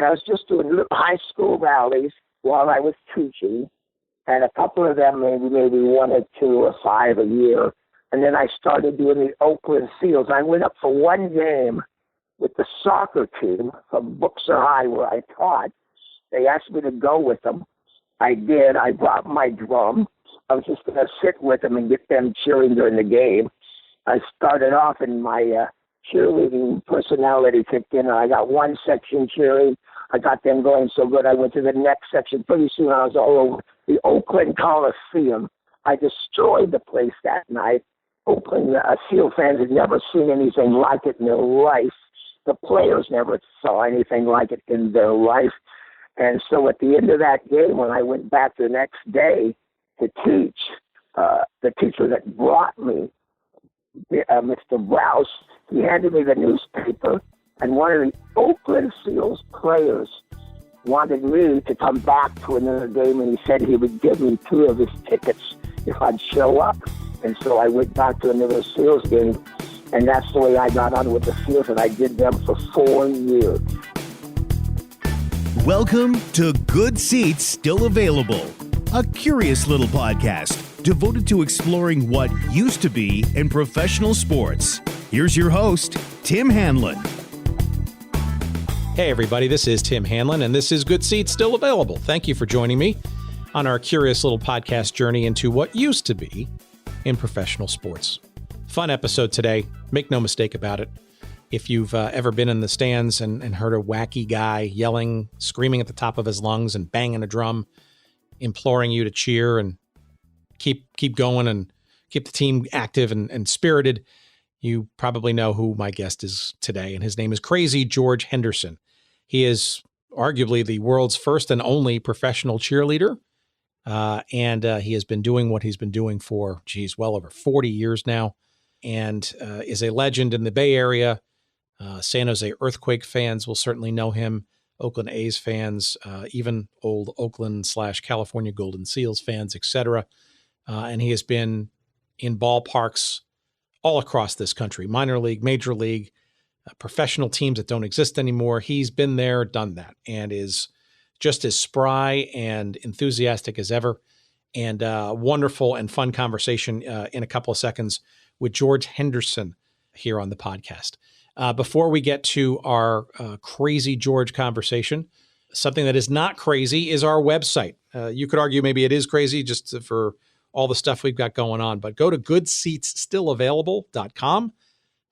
I was just doing little high school rallies while I was teaching, and a couple of them, maybe 1 or 2 or 5 a year. And then I started doing the Oakland Seals. I went up for one game with the soccer team from Buxer High where I taught. They asked me to go with them. I did. I brought my drum. I was just going to sit with them and get them cheering during the game. I started off in my cheerleading personality kicked in. I got one section cheering. I got them going so good. I went to the next section. Pretty soon I was all over the Oakland Coliseum. I destroyed the place that night. Oakland Seal fans had never seen anything like it in their life. The players never saw anything like it in their life. And so at the end of that game, when I went back the next day to teach, the teacher that brought me, Mr. Browse, he handed me the newspaper, and one of the Oakland Seals players wanted me to come back to another game, and he said he would give me 2 of his tickets if I'd show up. And so I went back to another Seals game, and that's the way I got on with the Seals, and I did them for 4 years. Welcome to Good Seats Still Available, a curious little podcast devoted to exploring what used to be in professional sports. Here's your host, Tim Hanlon. Hey everybody, this is Tim Hanlon, and this is Good Seats Still Available. Thank you for joining me on our curious little podcast journey into what used to be in professional sports. Fun episode today, make no mistake about it. If you've ever been in the stands and heard a wacky guy yelling, screaming at the top of his lungs and banging a drum, imploring you to cheer and keep going and keep the team active and spirited, you probably know who my guest is today, and his name is Krazy George Henderson. He is arguably the world's first and only professional cheerleader, and he has been doing what he's been doing for, well over 40 years now, and is a legend in the Bay Area. San Jose Earthquake fans will certainly know him. Oakland A's fans, even old Oakland/California Golden Seals fans, etc. And he has been in ballparks all across this country, minor league, major league, professional teams that don't exist anymore. He's been there, done that, and is just as spry and enthusiastic as ever. And wonderful and fun conversation in a couple of seconds with George Henderson here on the podcast. Before we get to our Krazy George conversation, something that is not crazy is our website. You could argue maybe it is crazy just for all the stuff we've got going on, but go to goodseatsstillavailable.com,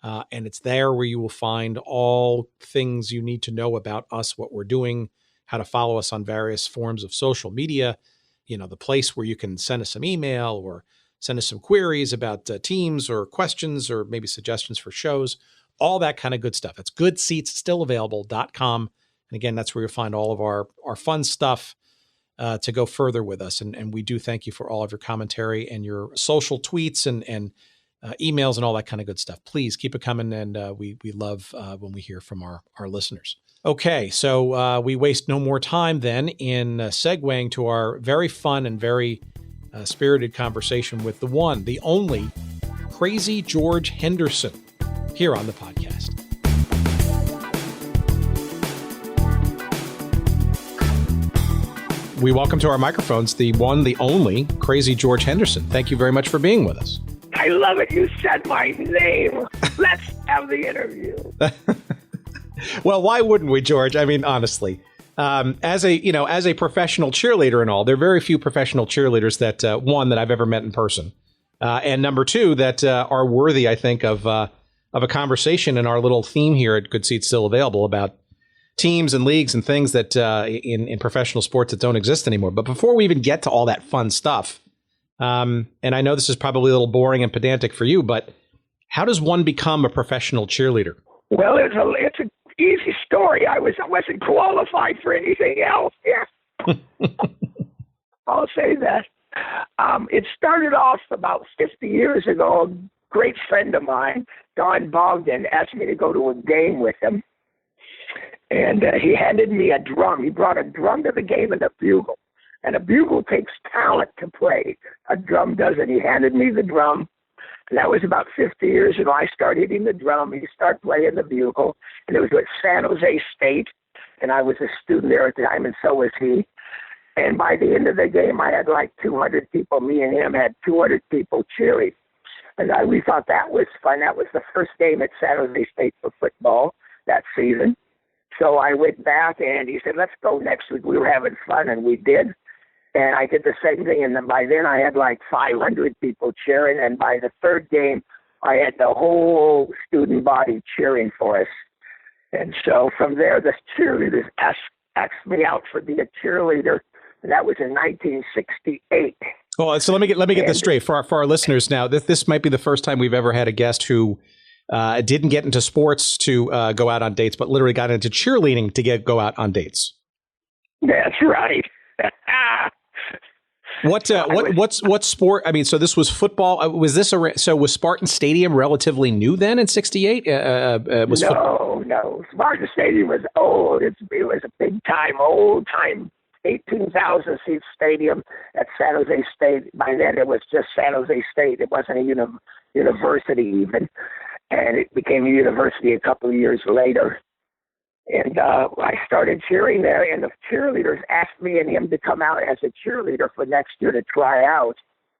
and it's there where you will find all things you need to know about us, what we're doing, how to follow us on various forms of social media, the place where you can send us some email or send us some queries about teams or questions or maybe suggestions for shows, all that kind of good stuff. It's goodseatsstillavailable.com. And again, that's where you'll find all of our fun stuff to go further with us. And we do thank you for all of your commentary and your social tweets and emails and all that kind of good stuff. Please keep it coming. And we love when we hear from our listeners. Okay, so we waste no more time then in segueing to our very fun and very spirited conversation with the one, the only Krazy George Henderson here on the podcast. We welcome to our microphones the one, the only Krazy George Henderson. Thank you very much for being with us. I love it. You said my name. Let's have the interview. Well, why wouldn't we, George? I mean, honestly, as a professional cheerleader and all, there are very few professional cheerleaders that that I've ever met in person, and number two that are worthy, I think, of a conversation in our little theme here at Good Seats Still Available about teams and leagues and things that in professional sports that don't exist anymore. But before we even get to all that fun stuff, and I know this is probably a little boring and pedantic for you, but how does one become a professional cheerleader? Well, it's an easy story. I wasn't qualified for anything else. Yeah, I'll say that. It started off about 50 years ago. A great friend of mine, Don Bogdan, asked me to go to a game with him. And he handed me a drum. He brought a drum to the game and a bugle. And a bugle takes talent to play. A drum doesn't. He handed me the drum. And that was about 50 years ago. I started hitting the drum. He started playing the bugle. And it was with San Jose State. and I was a student there at the time, and so was he. And by the end of the game, I had like 200 people. Me and him had 200 people cheering. And we thought that was fun. That was the first game at San Jose State for football that season. So I went back, and he said, let's go next week. We were having fun, and we did. And I did the same thing. And then by then, I had like 500 people cheering. And by the third game, I had the whole student body cheering for us. And so from there, the cheerleaders asked me out for being a cheerleader. And that was in 1968. Well, so let me get this straight for our listeners now. This might be the first time we've ever had a guest who didn't get into sports to go out on dates, but literally got into cheerleading to go out on dates. That's right. What sport? I mean, so this was football. Was Spartan Stadium relatively new then in '68? No. Spartan Stadium was old. It was a big time, old time, 18,000 seat stadium at San Jose State. By then, it was just San Jose State. It wasn't a university even, and it became a university a couple of years later. And I started cheering there, and the cheerleaders asked me and him to come out as a cheerleader for next year to try out.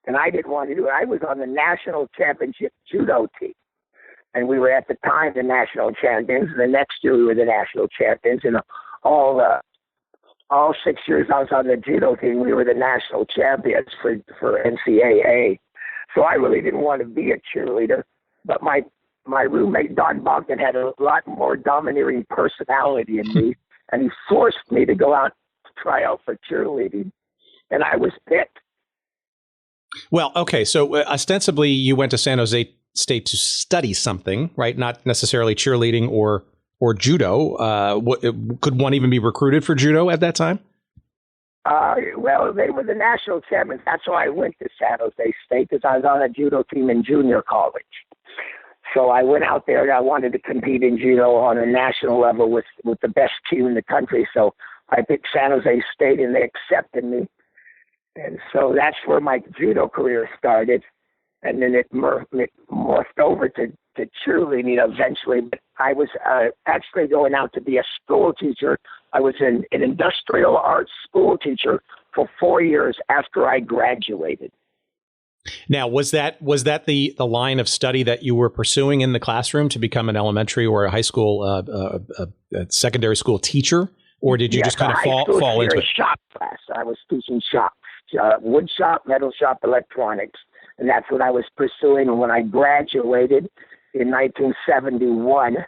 And I didn't want to do it. I was on the national championship judo team. And we were at the time the national champions. And the next year we were the national champions. And all 6 years I was on the judo team, we were the national champions for NCAA. So I really didn't want to be a cheerleader. But my roommate, Don Bogdan, had a lot more domineering personality in me, and he forced me to go out to try out for cheerleading, and I was picked. Well, okay, so ostensibly you went to San Jose State to study something, right? Not necessarily cheerleading or judo. Could one even be recruited for judo at that time? Well, they were the national champions. That's why I went to San Jose State, because I was on a judo team in junior college. So I went out there and I wanted to compete in judo on a national level with the best team in the country. So I picked San Jose State, and they accepted me. And so that's where my judo career started. And then it morphed over to cheerleading eventually. But I was actually going out to be a school teacher. I was an industrial arts school teacher for 4 years after I graduated. Now, was that the line of study that you were pursuing in the classroom to become an elementary or a high school, a secondary school teacher, or did you just kind of fall into it? Shop class. I was teaching shop, wood shop, metal shop, electronics, and that's what I was pursuing. And when I graduated in 1971,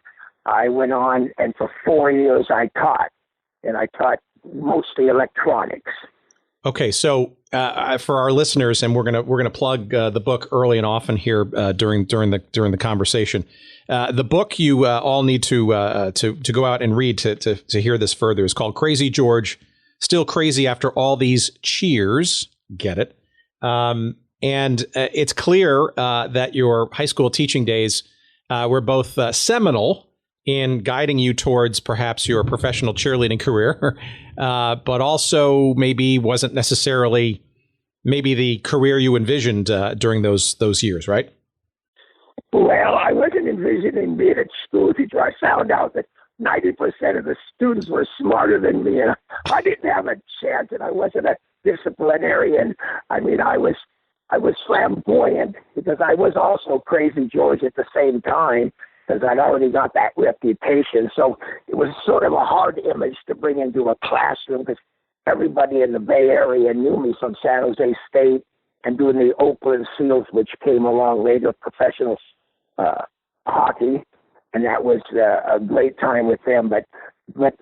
I went on, and for 4 years I taught, and I taught mostly electronics. Okay, so for our listeners, and we're gonna plug the book early and often here during the conversation. The book you all need to go out and read to hear this further is called Krazy George, Still Crazy After All These Cheers. Get it? And it's clear that your high school teaching days were both seminal in guiding you towards perhaps your professional cheerleading career, but also maybe wasn't necessarily the career you envisioned during those years, right? Well, I wasn't envisioning being a school teacher. I found out that 90% of the students were smarter than me, and I didn't have a chance, and I wasn't a disciplinarian. I mean, I was flamboyant because I was also Krazy George at the same time, because I'd already got that reputation. So it was sort of a hard image to bring into a classroom, because everybody in the Bay Area knew me from San Jose State and doing the Oakland Seals, which came along later, professional hockey, and that was a great time with them. But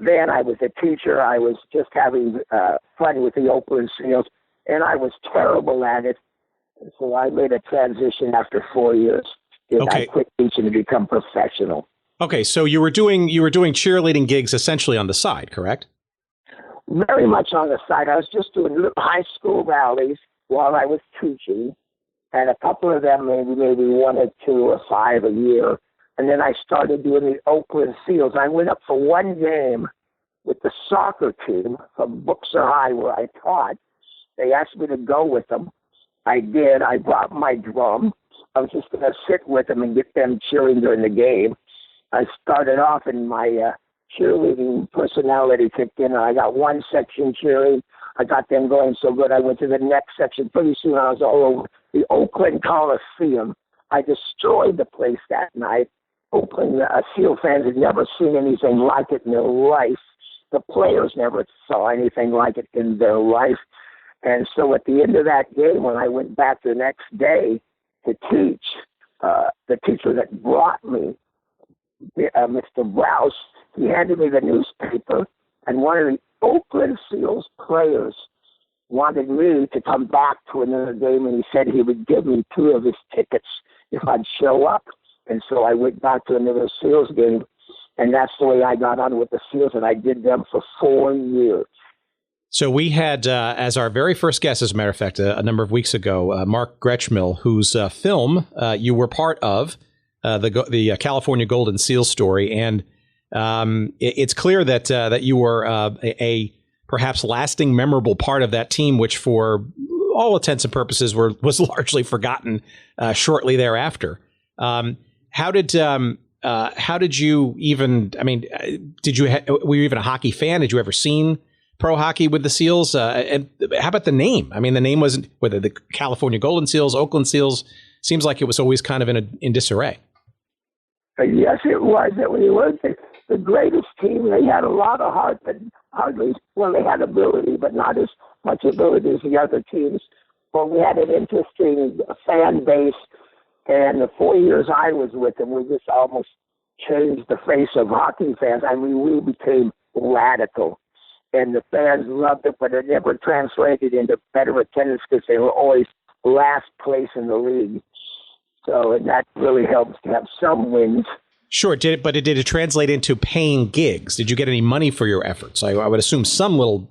then I was a teacher. I was just having fun with the Oakland Seals, and I was terrible at it. So I made a transition after 4 years. Okay. I quit teaching to become professional. Okay, so you were doing cheerleading gigs essentially on the side, correct? Very much on the side. I was just doing little high school rallies while I was teaching, and a couple of them, maybe 1 or 2 or 5 a year. And then I started doing the Oakland Seals. I went up for one game with the soccer team from Buxer High where I taught. They asked me to go with them. I did. I brought my drum. I was just going to sit with them and get them cheering during the game. I started off, and my cheerleading personality kicked in. I got one section cheering. I got them going so good. I went to the next section. Pretty soon I was all over the Oakland Coliseum. I destroyed the place that night. Oakland Seal fans had never seen anything like it in their life. The players never saw anything like it in their life. And so at the end of that game, when I went back the next day to teach, the teacher that brought me, Mr. Browse, he handed me the newspaper, and one of the Oakland Seals players wanted me to come back to another game, and he said he would give me 2 of his tickets if I'd show up. And so I went back to another Seals game, and that's the way I got on with the Seals, and I did them for 4 years. So we had, as our very first guest, as a matter of fact, a number of weeks ago, Mark Gretschmill, whose film you were part of, the California Golden Seal story. And it's clear that you were a perhaps lasting, memorable part of that team, which for all intents and purposes was largely forgotten shortly thereafter. How did you even, I mean, were you even a hockey fan? Did you ever seen pro hockey with the Seals? And how about the name? I mean, the name wasn't, whether the California Golden Seals, Oakland Seals, seems like it was always kind of in disarray. Yes, it was. It was the greatest team. They had a lot of heart, but they had ability, but not as much ability as the other teams. Well, we had an interesting fan base, and the 4 years I was with them, we just almost changed the face of hockey fans. I mean, we became radical, and the fans loved it, but it never translated into better attendance because they were always last place in the league. So and that really helps to have some wins. Sure, did it translate into paying gigs? Did you get any money for your efforts? I would assume some little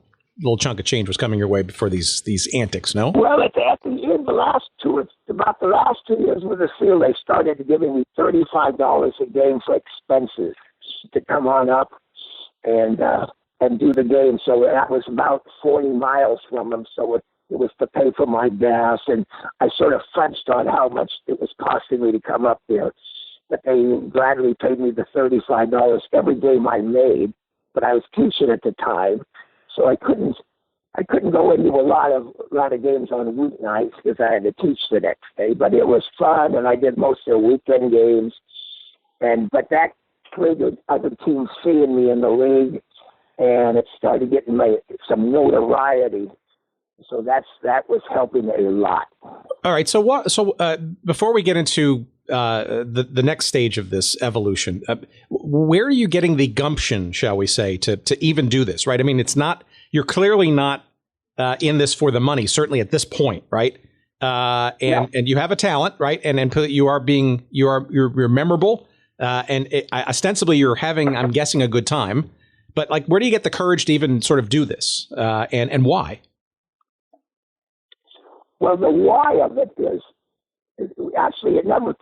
chunk of change was coming your way for these antics, no? Well, at the end, about the last 2 years with the Seal, they started giving me $35 a game for expenses to come on up and do the game. So that was about 40 miles from them. So it was to pay for my gas, and I sort of fudged on how much it was costing me to come up there. But they gladly paid me the $35 every game I made. But I was teaching at the time, so I couldn't go into a lot of games on weeknights because I had to teach the next day. But it was fun, and I did most of the weekend games. But that triggered other teams seeing me in the league, and it started getting some notoriety. So that was helping a lot. All right. So before we get into the next stage of this evolution, where are you getting the gumption, shall we say, to even do this? Right. I mean, you're clearly not in this for the money, certainly at this point. Right. And you have a talent. Right. And you're memorable. And ostensibly you're having, I'm guessing, a good time. But like, where do you get the courage to even sort of do this? And why? Well, the why of it is actually it never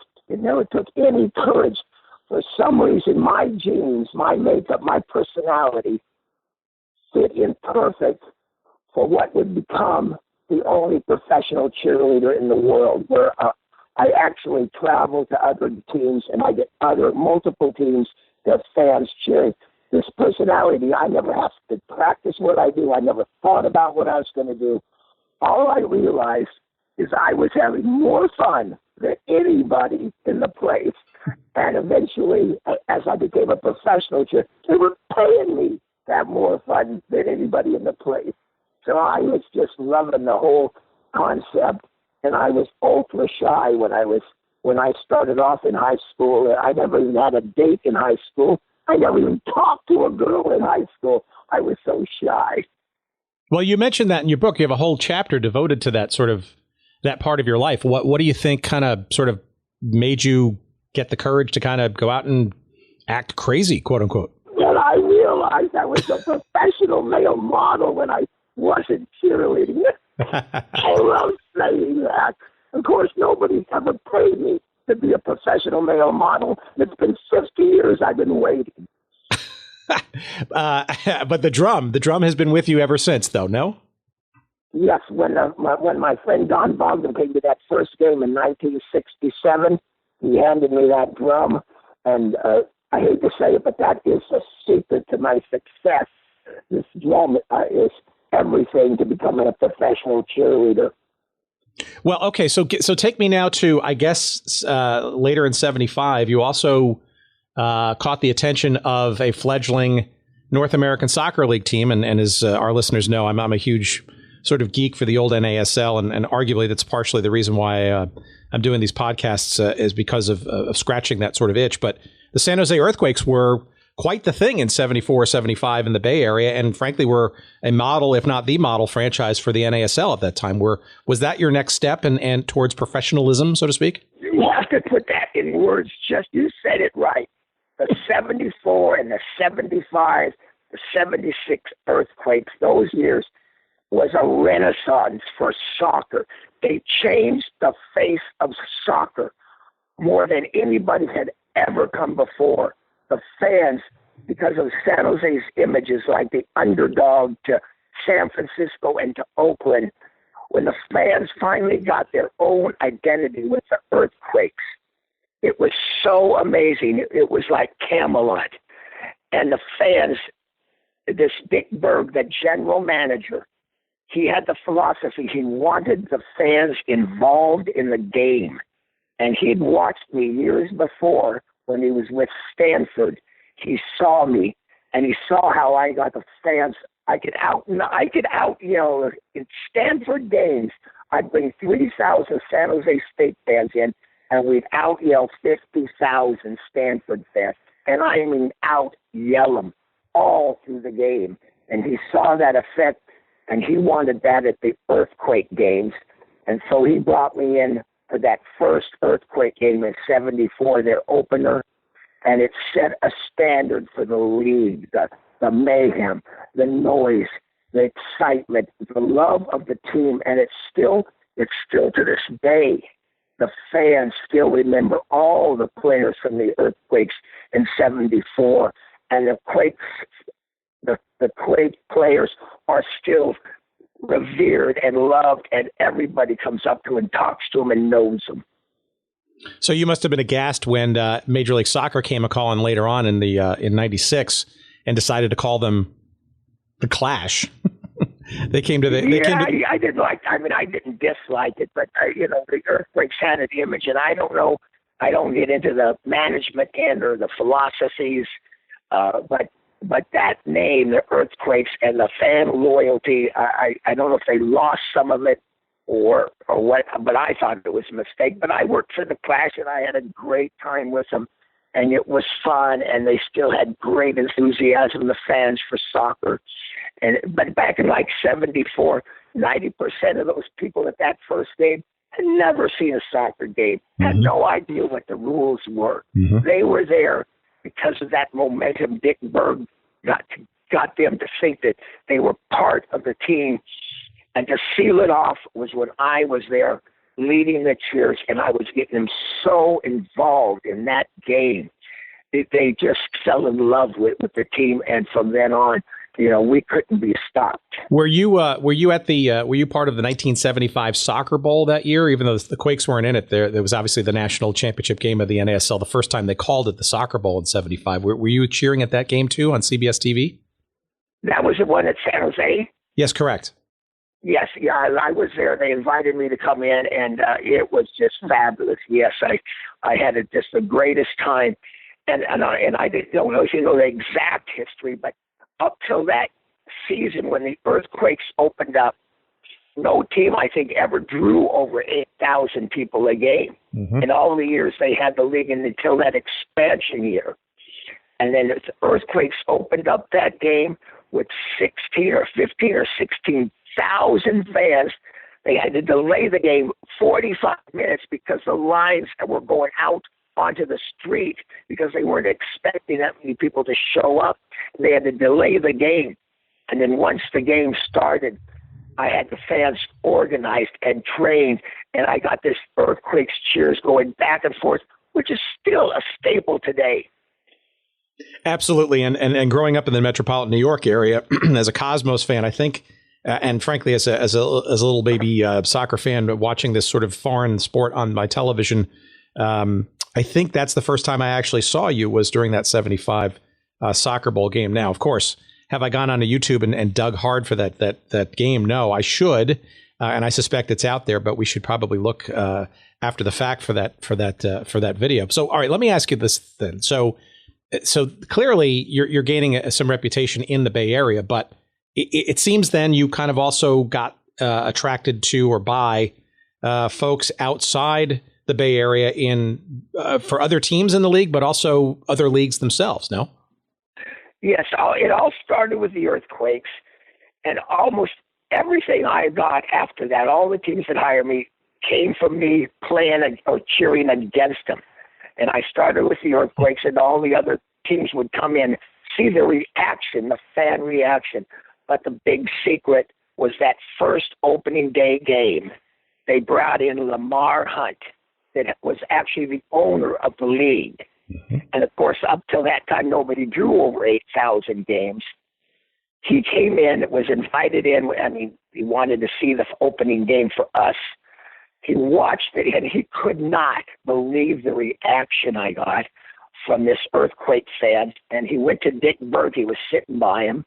took any courage. For some reason, my genes, my makeup, my personality fit in perfect for what would become the only professional cheerleader in the world, where I actually travel to other teams and I get multiple teams that fans cheering. This personality, I never have to practice what I do. I never thought about what I was going to do. All I realized is I was having more fun than anybody in the place. And eventually, as I became a professional cheerleader, they were paying me to have more fun than anybody in the place. So I was just loving the whole concept. And I was ultra shy when I started off in high school. I never even had a date in high school. I never even talked to a girl in high school. I was so shy. Well, you mentioned that in your book. You have a whole chapter devoted to that part of your life. What do you think kind of sort of made you get the courage to kind of go out and act crazy, quote unquote? Well, I realized I was a professional male model when I wasn't cheerleading. I love saying that. Of course, nobody's ever paid me to be a professional male model. It's been 50 years I've been waiting. But the drum has been with you ever since, though, no? Yes, when my friend Don Bogdan came to that first game in 1967, he handed me that drum, and I hate to say it, but that is the secret to my success. This drum is everything to becoming a professional cheerleader. Well, okay, so take me now to, I guess, later in 75, you also caught the attention of a fledgling North American Soccer League team, and as our listeners know, I'm a huge sort of geek for the old NASL, and arguably that's partially the reason why I'm doing these podcasts is because of scratching that sort of itch. But the San Jose Earthquakes were quite the thing in 74, 75 in the Bay Area, and frankly were a model, if not the model franchise for the NASL at that time. Was that your next step and towards professionalism, so to speak? You have to put that in words. Just you said it right. The 74 and the 75, the 76 Earthquakes, those years was a renaissance for soccer. They changed the face of soccer more than anybody had ever come before. The fans, because of San Jose's images like the underdog to San Francisco and to Oakland, when the fans finally got their own identity with the Earthquakes, it was so amazing. It was like Camelot. And the fans, this Dick Berg, the general manager, he had the philosophy. He wanted the fans involved in the game. And he'd watched me years before when he was with Stanford. He saw me, and he saw how I got the fans. I could out yell in Stanford games. I'd bring 3,000 San Jose State fans in, and we'd out yell 50,000 Stanford fans. And I mean out yell them all through the game. And he saw that effect, and he wanted that at the Earthquake games. And so he brought me in for that first Earthquake game in 74, their opener. And it set a standard for the league, the mayhem, the noise, the excitement, the love of the team. And it's still to this day, the fans still remember all the players from the Earthquakes in 74. And the Quakes, the Quake players are still revered and loved, and everybody comes up to and talks to them and knows them. So you must have been aghast when Major League Soccer came a calling later on in '96 and decided to call them the Clash. I didn't like. I didn't dislike it, but the Earthquakes had an image, and I don't know. I don't get into the management end or the philosophies, but that name, the Earthquakes, and the fan loyalty, I don't know if they lost some of it or what, but I thought it was a mistake. But I worked for the Clash, and I had a great time with them, and it was fun, and they still had great enthusiasm, the fans, for soccer. But back in like 74, 90% of those people at that first game had never seen a soccer game, had no idea what the rules were. Mm-hmm. They were there because of that momentum. Dick Berg got them to think that they were part of the team. And to seal it off was when I was there leading the cheers, and I was getting them so involved in that game. They just fell in love with the team, and from then on, we couldn't be stopped. Were you part of the 1975 Soccer Bowl that year? Even though the Quakes weren't in it, there was obviously the national championship game of the NASL. The first time they called it the Soccer Bowl in 75. Were you cheering at that game too on CBS TV? That was the one at San Jose? Yes, correct. Yes, yeah, I was there. They invited me to come in, and it was just fabulous. Yes, I had just the greatest time, and I don't know if you know the exact history, but up till that season when the Earthquakes opened up, no team, I think, ever drew over 8,000 people a game. Mm-hmm. In all the years they had the league, and until that expansion year. And then the Earthquakes opened up that game with 16 or 15 or 16,000 fans. They had to delay the game 45 minutes because the lines were going out onto the street because they weren't expecting that many people to show up. They had to delay the game. And then once the game started, I had the fans organized and trained, and I got this Earthquakes cheers going back and forth, which is still a staple today. Absolutely. And growing up in the metropolitan New York area, as a Cosmos fan, I think, and frankly, as a little baby soccer fan, watching this sort of foreign sport on my television, I think that's the first time I actually saw you was during that 75 soccer bowl game. Now, of course, have I gone onto YouTube and dug hard for that game? No, I should, and I suspect it's out there. But we should probably look after the fact for that video. So, all right, let me ask you this then. So clearly you're gaining some reputation in the Bay Area, but it seems then you kind of also got attracted to or by folks outside the Bay Area for other teams in the league, but also other leagues themselves. No. Yes, it all started with the earthquakes, and almost everything I got after that, all the teams that hired me, came from me playing or cheering against them. And I started with the earthquakes, and all the other teams would come in, see the reaction, the fan reaction. But the big secret was that first opening day game. They brought in Lamar Hunt, that was actually the owner of the league. Mm-hmm. And, of course, up till that time, nobody drew over 8,000 games. He came in, was invited in. I mean, he wanted to see the opening game for us. He watched it, and he could not believe the reaction I got from this earthquake fan. And he went to Dick Berg. He was sitting by him.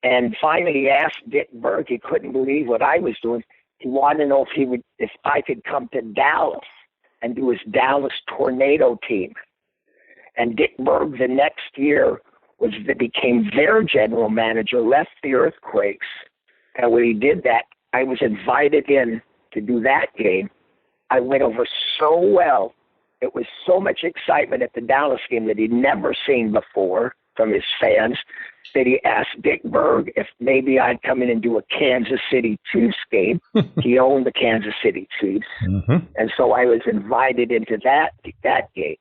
And finally, he asked Dick Berg. He couldn't believe what I was doing. He wanted to know if I could come to Dallas and do his Dallas Tornado team. And Dick Berg the next year became their general manager, left the Earthquakes. And when he did that, I was invited in to do that game. I went over so well. It was so much excitement at the Dallas game that he'd never seen before from his fans that he asked Dick Berg if maybe I'd come in and do a Kansas City Chiefs game. He owned the Kansas City Chiefs. Mm-hmm. And so I was invited into that game.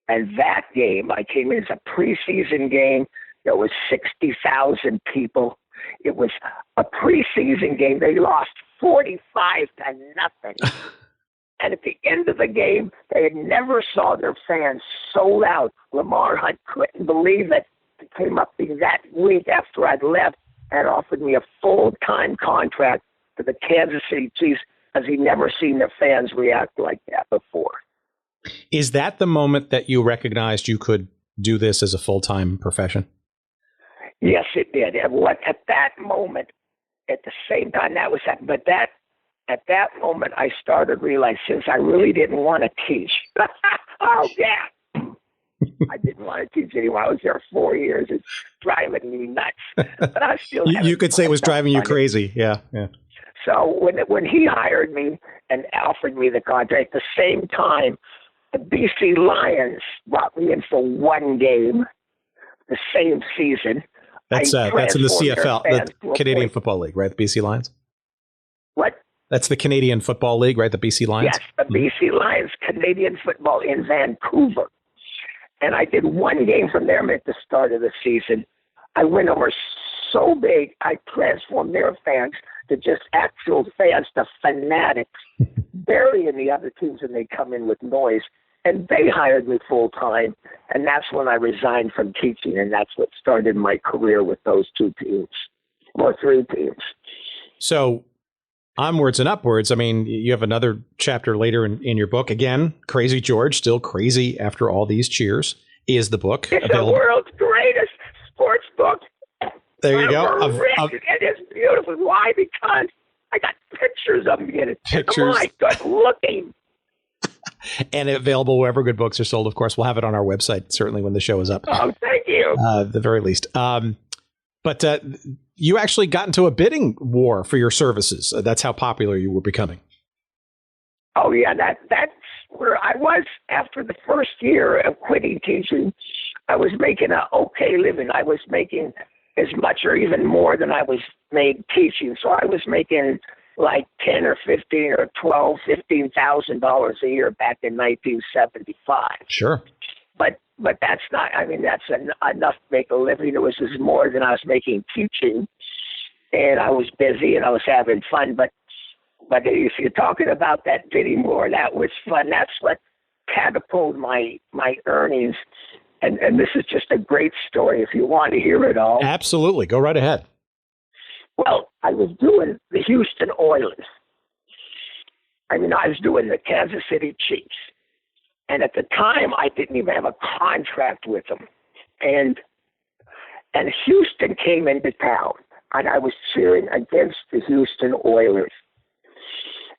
And that game, I came in as a preseason game. There was 60,000 people. It was a preseason game. They lost 45-0. And at the end of the game, they had never saw their fans so loud. Lamar Hunt couldn't believe it. It came up that week after I'd left and offered me a full-time contract for the Kansas City Chiefs, as he'd never seen their fans react like that before. Is that the moment that you recognized you could do this as a full-time profession? Yes, it did. At that moment, at the same time that was happening, but at that moment, I started realizing since I really didn't want to teach. Oh, yeah. I didn't want to teach anymore. I was there 4 years. It's driving me nuts. But I still you could say it was driving you crazy. Yeah. So when he hired me and offered me the contract, at the same time, the BC Lions brought me in for one game the same season. That's in the CFL, the Canadian Football League, right? The BC Lions? What? That's the Canadian Football League, right? The BC Lions? Yes, the BC Lions, Canadian football in Vancouver. And I did one game from them at the start of the season. I went over so big, I transformed their fans to just actual fans, to fanatics, burying the other teams, and they come in with noise. And they hired me full time. And that's when I resigned from teaching. And that's what started my career with those two teams, or three teams. So onwards and upwards. I mean, you have another chapter later in your book. Again, Krazy George, still crazy after all these cheers, is the book. It's the world's greatest sports book. There you go. It is beautiful. Why? Because I got pictures of me in it. Pictures. My good looking. And available wherever good books are sold. Of course, we'll have it on our website, certainly when the show is up. Oh, thank you. At the very least. But you actually got into a bidding war for your services. That's how popular you were becoming. Oh, yeah. That's where I was after the first year of quitting teaching. I was making an okay living. I was making as much or even more than I was made teaching. So I was making like $10 or $15 or $12, $15,000 a year back in 1975. Sure. But that's not, I mean, that's enough to make a living. It was just more than I was making teaching. And I was busy and I was having fun. But if you're talking about that bidding war, that was fun. That's what catapulted my earnings. And this is just a great story if you want to hear it all. Absolutely. Go right ahead. Well, I was doing the Houston Oilers. I mean, I was doing the Kansas City Chiefs. And at the time, I didn't even have a contract with them. And Houston came into town, and I was cheering against the Houston Oilers.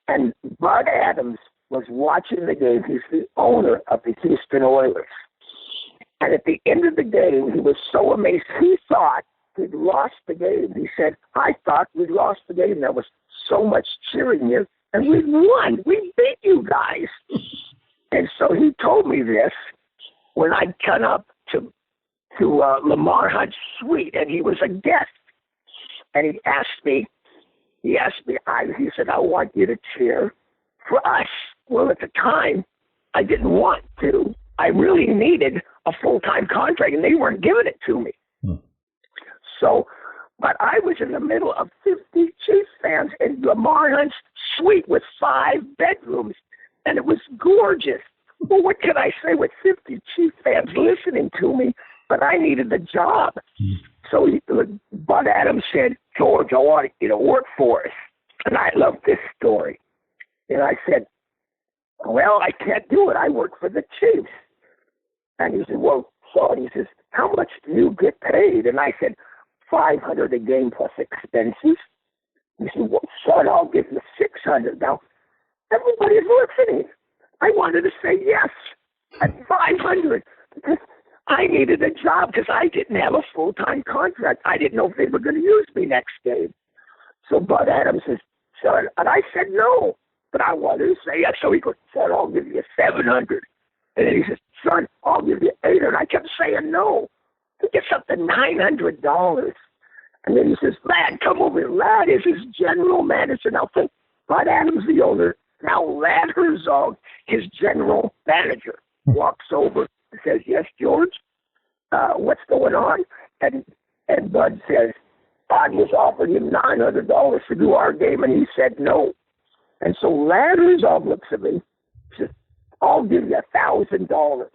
And Bud Adams was watching the game. He's the owner of the Houston Oilers. And at the end of the game, he was so amazed. He thought we'd lost the game. He said, I thought we'd lost the game. There was so much cheering here, and we won. We beat you guys. And so he told me this when I'd come up to Lamar Hunt's suite, and he was a guest. And he said, I want you to cheer for us. Well, at the time, I didn't want to. I really needed a full-time contract, and they weren't giving it to me. So, but I was in the middle of 50 Chiefs fans in Lamar Hunt's suite with 5 bedrooms, and it was gorgeous. Well, what can I say with 50 Chiefs fans listening to me? But I needed the job. So Bud Adams said, George, I want you to work for us. And I love this story. And I said, well, I can't do it. I work for the Chiefs. And he said, well, son, he says, how much do you get paid? And I said, $500 a game plus expenses. He said, well, son, I'll give you $600. Now, everybody's listening. I wanted to say yes at $500 because I needed a job because I didn't have a full-time contract. I didn't know if they were going to use me next game. So Bud Adams says, son, and I said no, but I wanted to say yes. So he goes, son, I'll give you $700. And then he says, son, I'll give you $800. I kept saying no. He gets up to $900. And then he says, Lad, come over here. Lad is his general manager. Now think, Bud Adams, the owner, now Lad Herzog, his general manager, walks over and says, yes, George, what's going on? And Bud says, Bud was offering him $900 to do our game, and he said no. And so Lad Herzog looks at me, says, I'll give you $1,000.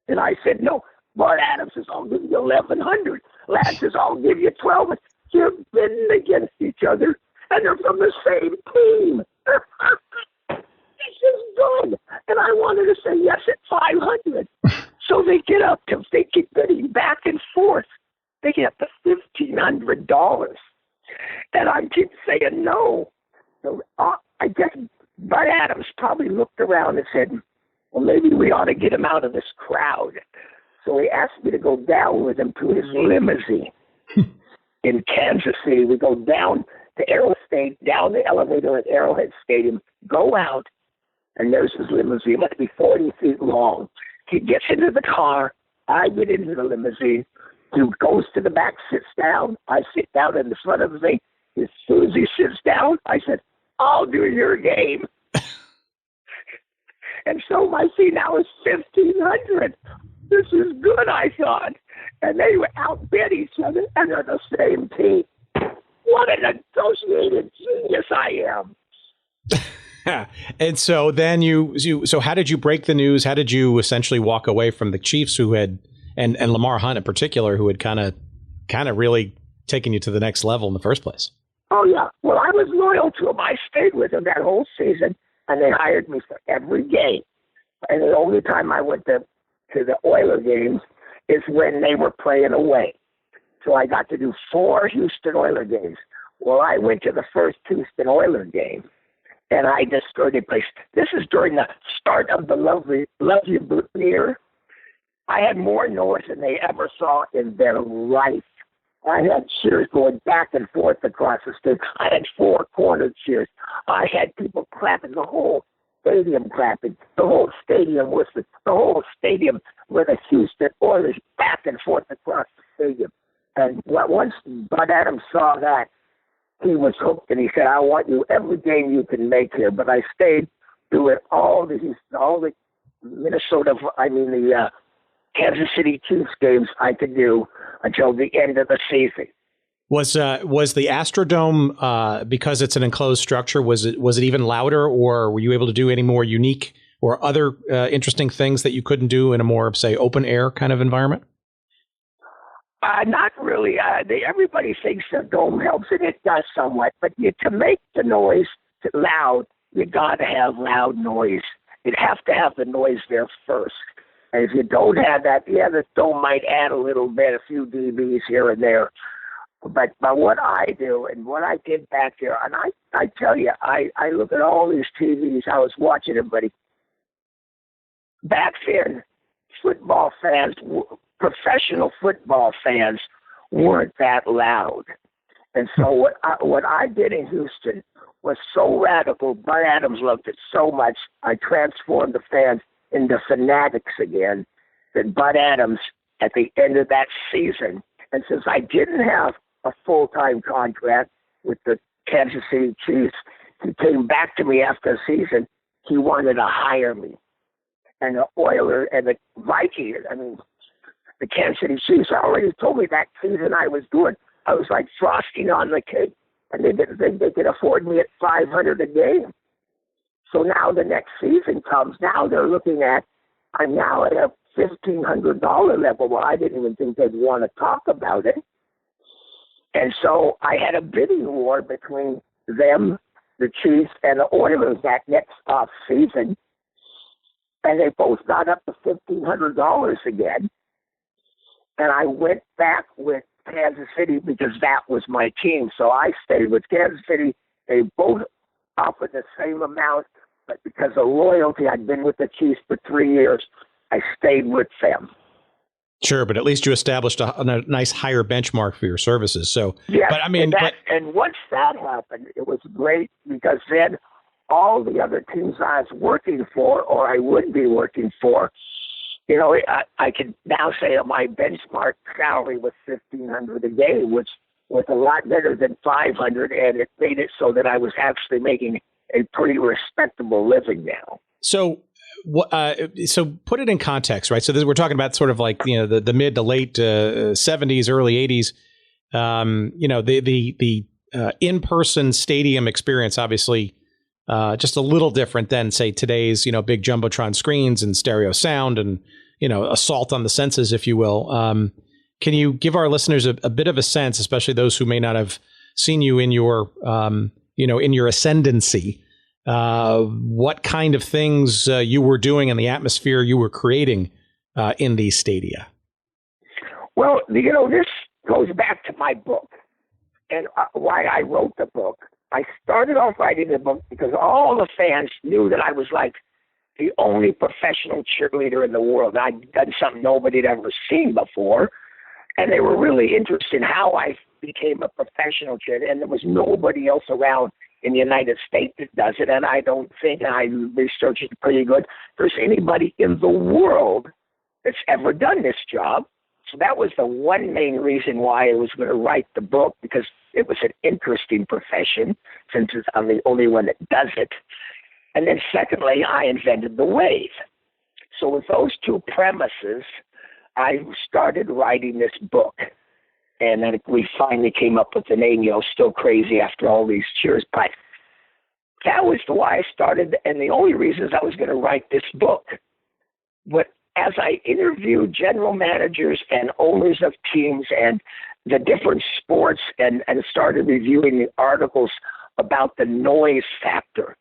And I said, no. Bud Adams says, I'll give you $1,100. Lad says, I'll give you $1,200. They're bidding against each other, and they're from the same team. This is good. And I wanted to say yes at $500. So they get up to, they keep bidding back and forth. They get up to $1,500. And I keep saying no. So I guess Bud Adams probably looked around and said, well, maybe we ought to get him out of this crowd. So he asked me to go down with him to his limousine in Kansas City. We go down to Aerostate, down the elevator at Arrowhead Stadium, go out, and there's his limousine. It must be 40 feet long. He gets into the car. I get into the limousine. He goes to the back, sits down. I sit down in the front of the thing. As soon as he sits down, I said, I'll do your game. And so my fee now is $1,500. This is good, I thought. And they outbid each other, and they're the same team. What an associated genius I am. And so then so how did you break the news? How did you essentially walk away from the Chiefs who had, and Lamar Hunt in particular, who had kind of really taken you to the next level in the first place? Oh, yeah. Well, I was loyal to him. I stayed with him that whole season, and they hired me for every game. And the only time I went to the Oiler games is when they were playing away. So I got to do 4 Houston Oiler games. Well, I went to the first Houston Oiler game, and I destroyed the place. This is during the start of the Love You Blue era. I had more noise than they ever saw in their life. I had cheers going back and forth across the stage. I had 4 corner cheers. I had people clapping, the whole stadium clapping, the whole stadium whistling, the whole stadium with the Houston Oilers back and forth across the stadium. And once Bud Adams saw that, he was hooked, and he said, I want you every game you can make here. But I stayed doing all the Kansas City Chiefs games I could do until the end of the season. Was the Astrodome, because it's an enclosed structure, was it even louder, or were you able to do any more unique or other interesting things that you couldn't do in a more, say, open air kind of environment? Not really. Everybody thinks the dome helps, and it does somewhat. But to make the noise loud, you got to have loud noise you'd have to have the noise there first. And if you don't have that, yeah, the dome might add a little bit, a few dBs here and there. But what I do and what I did back there, and I tell you, I look at all these TVs. I was watching them, buddy. Back then, football fans, professional football fans, weren't that loud. And so what I did in Houston was so radical. Bud Adams loved it so much. I transformed the fans into fanatics again. That Bud Adams, at the end of that season, and since I didn't have a full-time contract with the Kansas City Chiefs, he came back to me after the season. He wanted to hire me. And the Oilers and the Vikings, the Kansas City Chiefs already told me that season I was good. I was like frosting on the cake, and they didn't think they could afford me at $500 a game. So now the next season comes. Now they're looking at, I'm now at a $1,500 level. Well, I didn't even think they'd want to talk about it. And so I had a bidding war between them, the Chiefs, and the Oilers that next off season. And they both got up to $1,500 again. And I went back with Kansas City because that was my team. So I stayed with Kansas City. They both offered the same amount, but because of loyalty, I'd been with the Chiefs for 3 years. I stayed with them. Sure, but at least you established a nice higher benchmark for your services. So, yeah, but I mean, and once that happened, it was great because then all the other teams I was working for, or I would be working for, I can now say that my benchmark salary was $1,500 a day, which was a lot better than $500, and it made it so that I was actually making a pretty respectable living now. So, so put it in context, right? So we're talking about sort of like the mid to late 70s, early 80s. The in-person stadium experience, obviously. Just a little different than, say, today's, big jumbotron screens and stereo sound and, assault on the senses, if you will. Can you give our listeners a bit of a sense, especially those who may not have seen you in your, in your ascendancy, what kind of things you were doing and the atmosphere you were creating in these stadia? Well, this goes back to my book and why I wrote the book. I started off writing the book because all the fans knew that I was like the only professional cheerleader in the world. I'd done something nobody had ever seen before, and they were really interested in how I became a professional cheerleader, and there was nobody else around in the United States that does it, and I don't think, and I researched it pretty good, there's anybody in the world that's ever done this job. So that was the one main reason why I was going to write the book, because it was an interesting profession, since I'm the only one that does it. And then secondly, I invented the wave. So with those two premises, I started writing this book. And then we finally came up with the name, Still Krazy after all these cheers. But that was why I started, and the only reasons I was going to write this book. But as I interviewed general managers and owners of teams and the different sports and started reviewing the articles about the noise factor,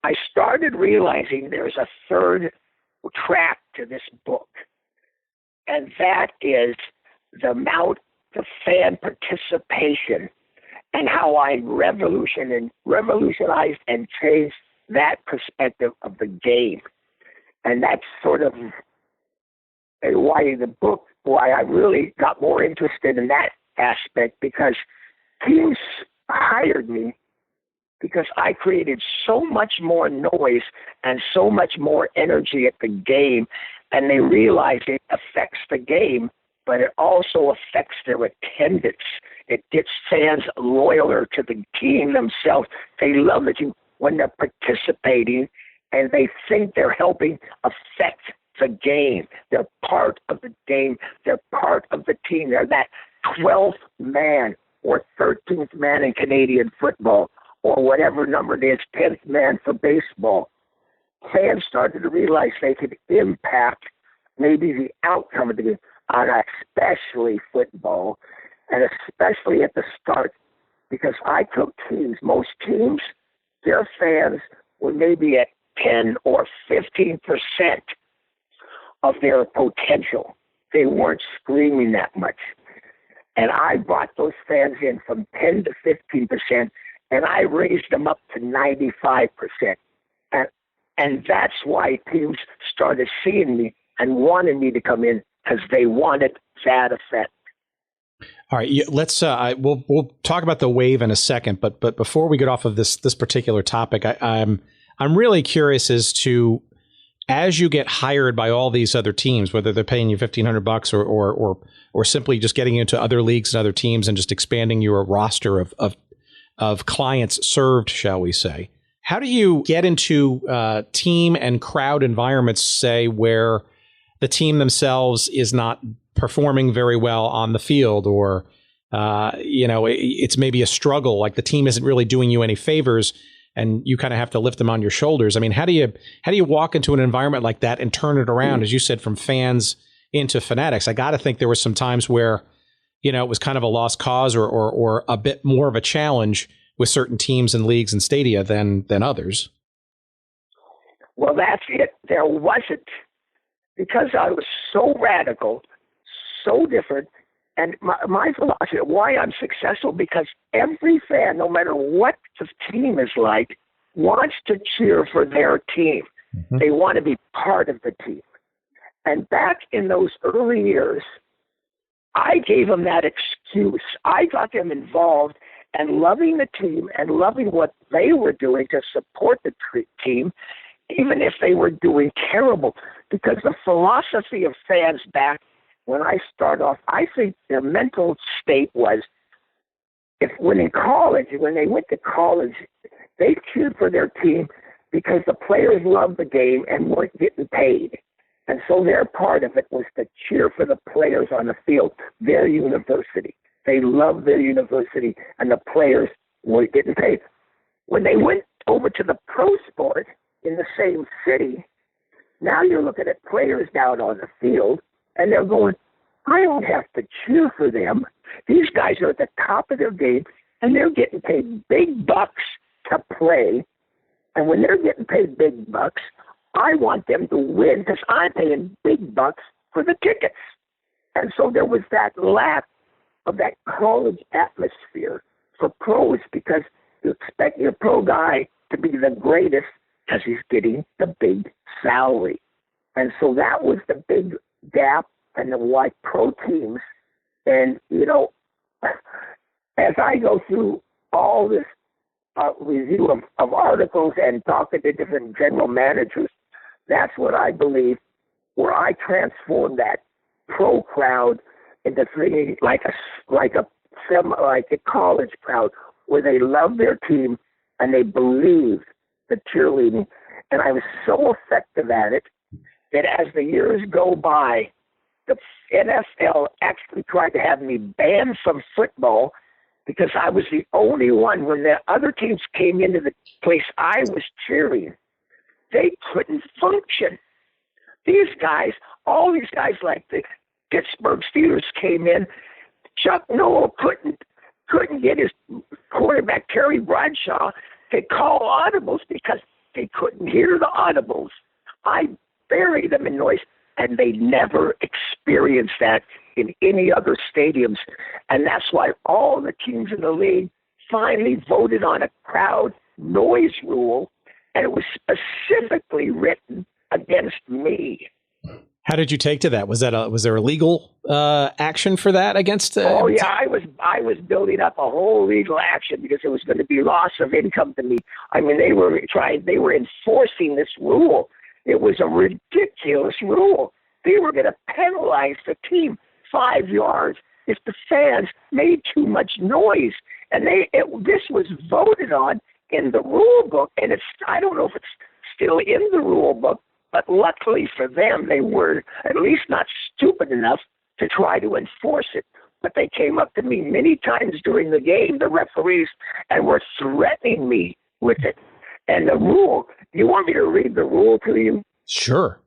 I started realizing there's a third track to this book, and that is the amount of fan participation and how I revolutionized and changed that perspective of the game. And that's sort of why I really got more interested in that aspect, because teams hired me because I created so much more noise and so much more energy at the game, and they realized it affects the game, but it also affects their attendance. It gets fans loyaler to the team themselves. They love the team when they're participating, and they think they're helping affect the game. They're part of the game. They're part of the team. They're that 12th man or 13th man in Canadian football, or whatever number it is, 10th man for baseball. Fans started to realize they could impact maybe the outcome of the game on especially football, and especially at the start, because I took teams. Most teams, their fans were maybe at 10 or 15% of their potential. They weren't screaming that much. And I brought those fans in from 10 to 15%, and I raised them up to 95%. And that's why teams started seeing me and wanted me to come in, because they wanted that effect. All right, let's we'll talk about the wave in a second, but before we get off of this particular topic, I'm really curious as to, as you get hired by all these other teams, whether they're paying you $1,500 or simply just getting into other leagues and other teams and just expanding your roster of clients served, shall we say. How do you get into team and crowd environments, say, where the team themselves is not performing very well on the field, or it's maybe a struggle, like the team isn't really doing you any favors and you kind of have to lift them on your shoulders? I mean, how do you walk into an environment like that and turn it around, as you said, from fans into fanatics? I got to think there were some times where, it was kind of a lost cause or a bit more of a challenge with certain teams and leagues and stadia than others. Well, that's it. There wasn't, because I was so radical, so different. And my philosophy, why I'm successful, because every fan, no matter what the team is like, wants to cheer for their team. Mm-hmm. They want to be part of the team. And back in those early years, I gave them that excuse. I got them involved and loving the team and loving what they were doing to support the team, even if they were doing terrible. Because the philosophy of fans back when I started off, I think their mental state was, when they went to college, they cheered for their team because the players loved the game and weren't getting paid. And so their part of it was to cheer for the players on the field, their university. They loved their university, and the players weren't getting paid. When they went over to the pro sport in the same city, now you're looking at players down on the field, and they're going, I don't have to cheer for them. These guys are at the top of their game, and they're getting paid big bucks to play. And when they're getting paid big bucks, I want them to win because I'm paying big bucks for the tickets. And so there was that lack of that college atmosphere for pros, because you expect your pro guy to be the greatest because he's getting the big salary. And so that was the big gap and the why pro teams. And, as I go through all this review of articles and talking to different general managers, that's what I believe, where I transformed that pro crowd into thinking like a college crowd, where they love their team and they believe the cheerleading. And I was so effective at it that as the years go by, the NFL actually tried to have me banned from football because I was the only one. When the other teams came into the place I was cheering, they couldn't function. All these guys like the Pittsburgh Steelers came in. Chuck Noll couldn't get his quarterback, Terry Bradshaw, to call audibles because they couldn't hear the audibles. I buried them in noise, and they never experienced that in any other stadiums. And that's why all the teams in the league finally voted on a crowd noise rule, and it was specifically written against me. How did you take to that? Was there a legal action for that against? Oh yeah, I was building up a whole legal action because it was going to be loss of income to me. I mean, they were enforcing this rule. It was a ridiculous rule. They were going to penalize the team 5 yards if the fans made too much noise, and this was voted on in the rule book, and I don't know if it's still in the rule book. But luckily for them, they were at least not stupid enough to try to enforce it. But they came up to me many times during the game, the referees, and were threatening me with it. And the rule, do you want me to read the rule to you? Sure.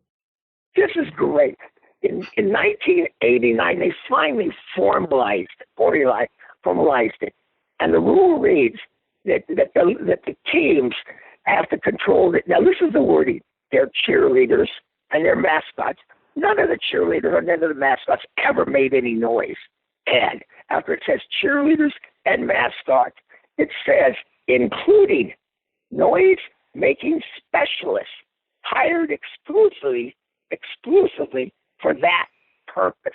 This is great. In 1989, they finally formalized it. And the rule reads that the teams have to control it. Now, this is the wording. They're cheerleaders and they're mascots. None of the cheerleaders or none of the mascots ever made any noise. And after it says cheerleaders and mascots, it says including noise-making specialists hired exclusively for that purpose.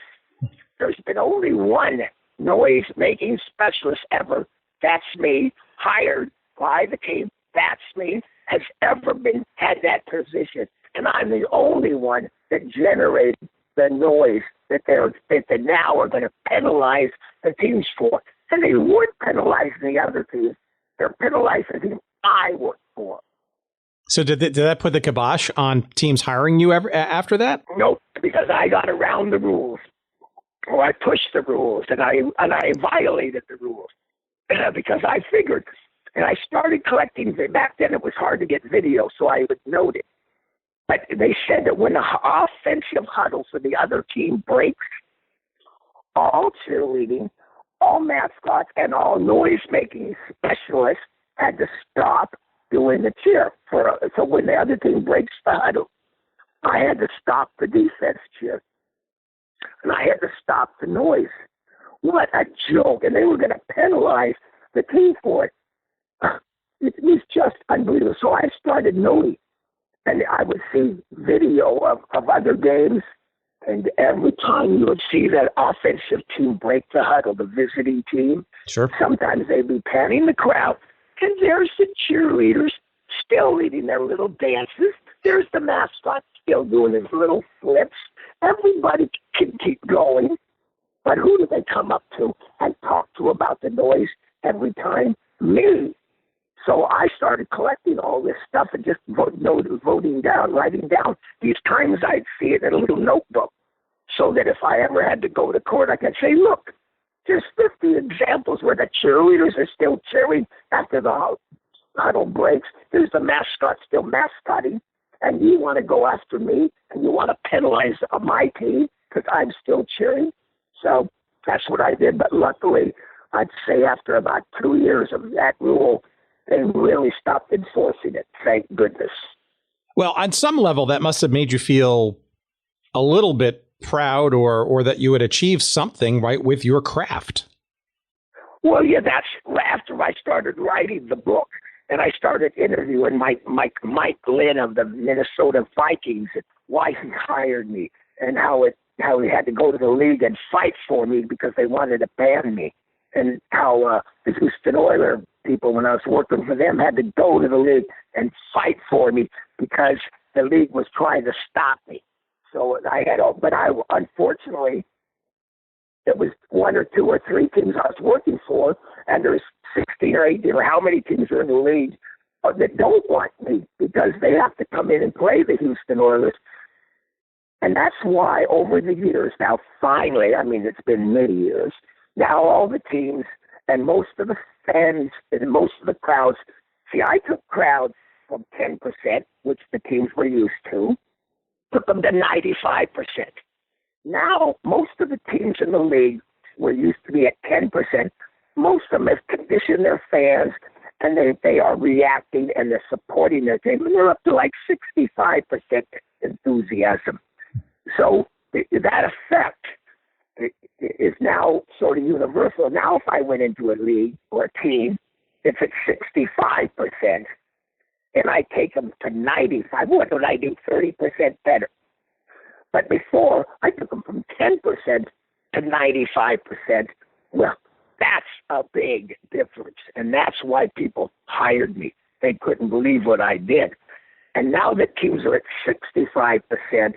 There's been only one noise-making specialist ever, that's me, hired by the team, that's me, has ever had that position. And I'm the only one that generated the noise that they now are going to penalize the teams for. And they would penalize the other teams. They're penalizing the team I work for. So did that put the kibosh on teams hiring you after that? No, because I got around the rules, or I pushed the rules, and I violated the rules because I figured, and I started collecting. Back then, it was hard to get video, so I would note it. But they said that when the offensive huddle for the other team breaks, all cheerleading, all mascots, and all noise-making specialists had to stop doing the cheer. So when the other team breaks the huddle, I had to stop the defense cheer. And I had to stop the noise. What a joke. And they were going to penalize the team for it. It was just unbelievable. So I started noting. And I would see video of other games, and every time you would see that offensive team break the huddle, the visiting team, sure, sometimes they'd be panning the crowd, and there's the cheerleaders still leading their little dances. There's the mascot still doing his little flips. Everybody can keep going, but who do they come up to and talk to about the noise every time? Me. So I started collecting all this stuff and just writing down these times I'd see it in a little notebook, so that if I ever had to go to court, I could say, look, there's 50 examples where the cheerleaders are still cheering after the huddle breaks. There's the mascot still mascotting, and you want to go after me, and you want to penalize my team because I'm still cheering. So that's what I did. But luckily, I'd say after about 2 years of that rule, they really stopped enforcing it. Thank goodness. Well, on some level, that must have made you feel a little bit proud or that you had achieved something, right, with your craft. Well, yeah, that's after I started writing the book and I started interviewing Mike Lynn of the Minnesota Vikings and why he hired me and how he had to go to the league and fight for me because they wanted to ban me, and how the Houston Oilers people, when I was working for them, had to go to the league and fight for me because the league was trying to stop me. So unfortunately, it was 1 or 2 or 3 teams I was working for, and there's 16 or 18 or how many teams are in the league that don't want me because they have to come in and play the Houston Oilers. And that's why over the years now, finally, I mean, it's been many years, now all the teams and most of the fans and most of the crowds, see, I took crowds from 10%, which the teams were used to, took them to 95%. Now, most of the teams in the league were used to be at 10%. Most of them have conditioned their fans, and they are reacting and they're supporting their team, and they're up to like 65% enthusiasm. So that effect is now sort of universal. Now, if I went into a league or a team, it's at 65%, and I take them to 95. What would I do? 30% better. But before, I took them from 10% to 95%. Well, that's a big difference, and that's why people hired me. They couldn't believe what I did. And now that teams are at 65%,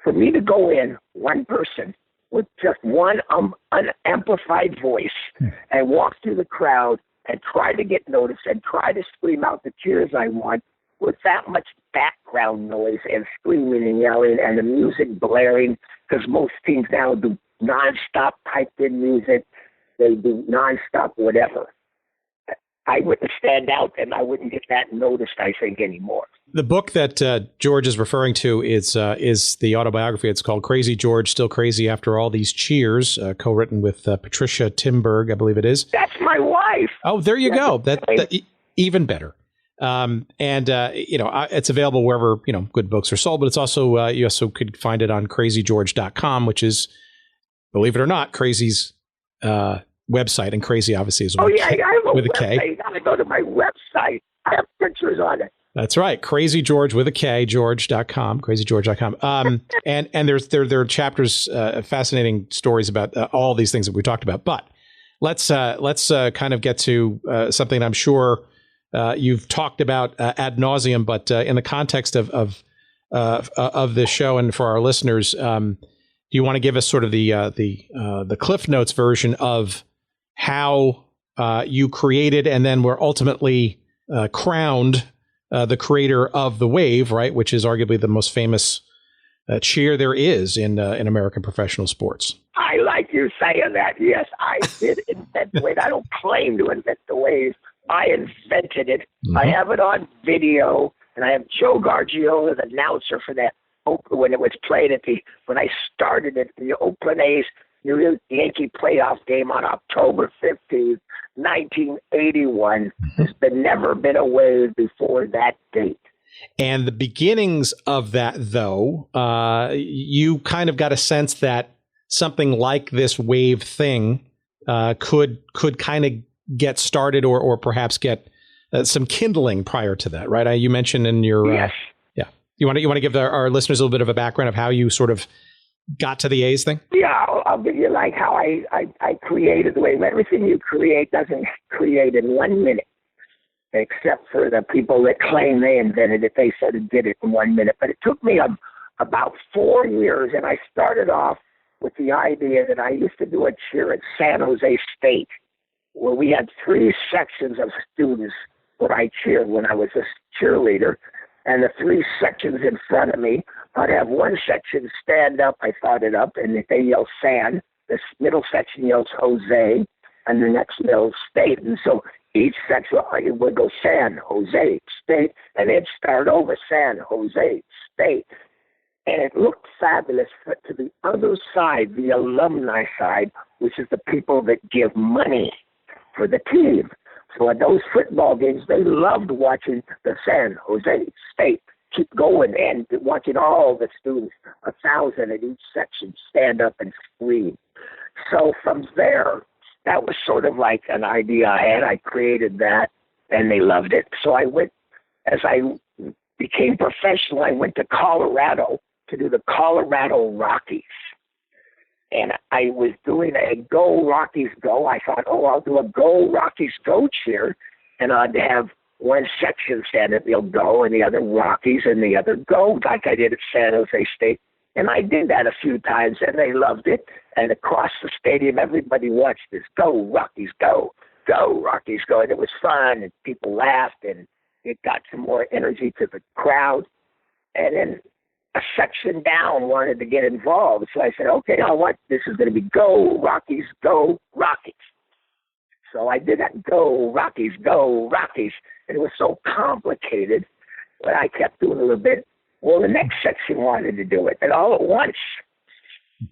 for me to go in, one person, with just one unamplified voice and walk through the crowd and try to get noticed and try to scream out the cheers I want with that much background noise and screaming and yelling and the music blaring, because most teams now do nonstop typed in music. They do nonstop whatever. I wouldn't stand out and I wouldn't get that noticed, I think, anymore. The book that George is referring to is the autobiography. It's called Krazy George, Still Crazy After All These Cheers, co-written with Patricia Timberg, I believe it is. That's my wife. Oh, there you go. That even better. It's available wherever, good books are sold, but it's also, you also could find it on crazygeorge.com, which is, believe it or not, Krazy's website. And Krazy obviously is I have a with a website. K. You gotta go to my website. I have pictures on it. That's right. Krazy George with a K, George.com, crazygeorge.com. And there are chapters, fascinating stories about all these things that we talked about. But let's kind of get to something I'm sure you've talked about ad nauseum, but in the context of this show and for our listeners, do you want to give us sort of the Cliff Notes version of how you created and then were ultimately crowned the creator of the wave, right? Which is arguably the most famous cheer there is in American professional sports. I like you saying that. Yes, I did invent the wave. I don't claim to invent the wave. I invented it. Mm-hmm. I have it on video, and I have Joe Gargiola, the announcer for that when it was played when I started at the Oakland A's Yankee playoff game on October 15th, 1981. There's never been a wave before that date. And the beginnings of that, though, you kind of got a sense that something like this wave thing could kind of get started or perhaps get some kindling prior to that, right? You mentioned in your yes. You want to give our listeners a little bit of a background of how you sort of got to the A's thing? Yeah, I'll give you like how I created the wave. Everything you create doesn't create in 1 minute, except for the people that claim they invented it. They said it did it in 1 minute. But it took me about 4 years, and I started off with the idea that I used to do a cheer at San Jose State, where we had 3 sections of students where I cheered when I was a cheerleader. And the 3 sections in front of me, I'd have one section stand up. I thought it up, and they yell San. This middle section yells Jose, and the next yells State. And so each section would go San, Jose, State, and it'd start over San, Jose, State. And it looked fabulous. But to the other side, the alumni side, which is the people that give money for the team. So at those football games, they loved watching the San Jose State keep going and watching all the students, 1,000 at each section, stand up and scream. So from there, that was sort of like an idea I had. I created that, and they loved it. So as I became professional, I went to Colorado to do the Colorado Rockies. And I was doing a Go Rockies Go. I thought, I'll do a Go Rockies Go cheer, and I'd have one section stand up, they'll go, and the other Rockies and the other Go, like I did at San Jose State. And I did that a few times, and they loved it. And across the stadium, everybody watched this Go Rockies Go, Go Rockies Go. And it was fun, and people laughed, and it got some more energy to the crowd. And then a section down wanted to get involved. So I said, okay, this is going to be Go Rockies, Go Rockies. So I did that Go Rockies, Go Rockies. And it was so complicated, but I kept doing a little bit. Well, the next section wanted to do it. And all at once,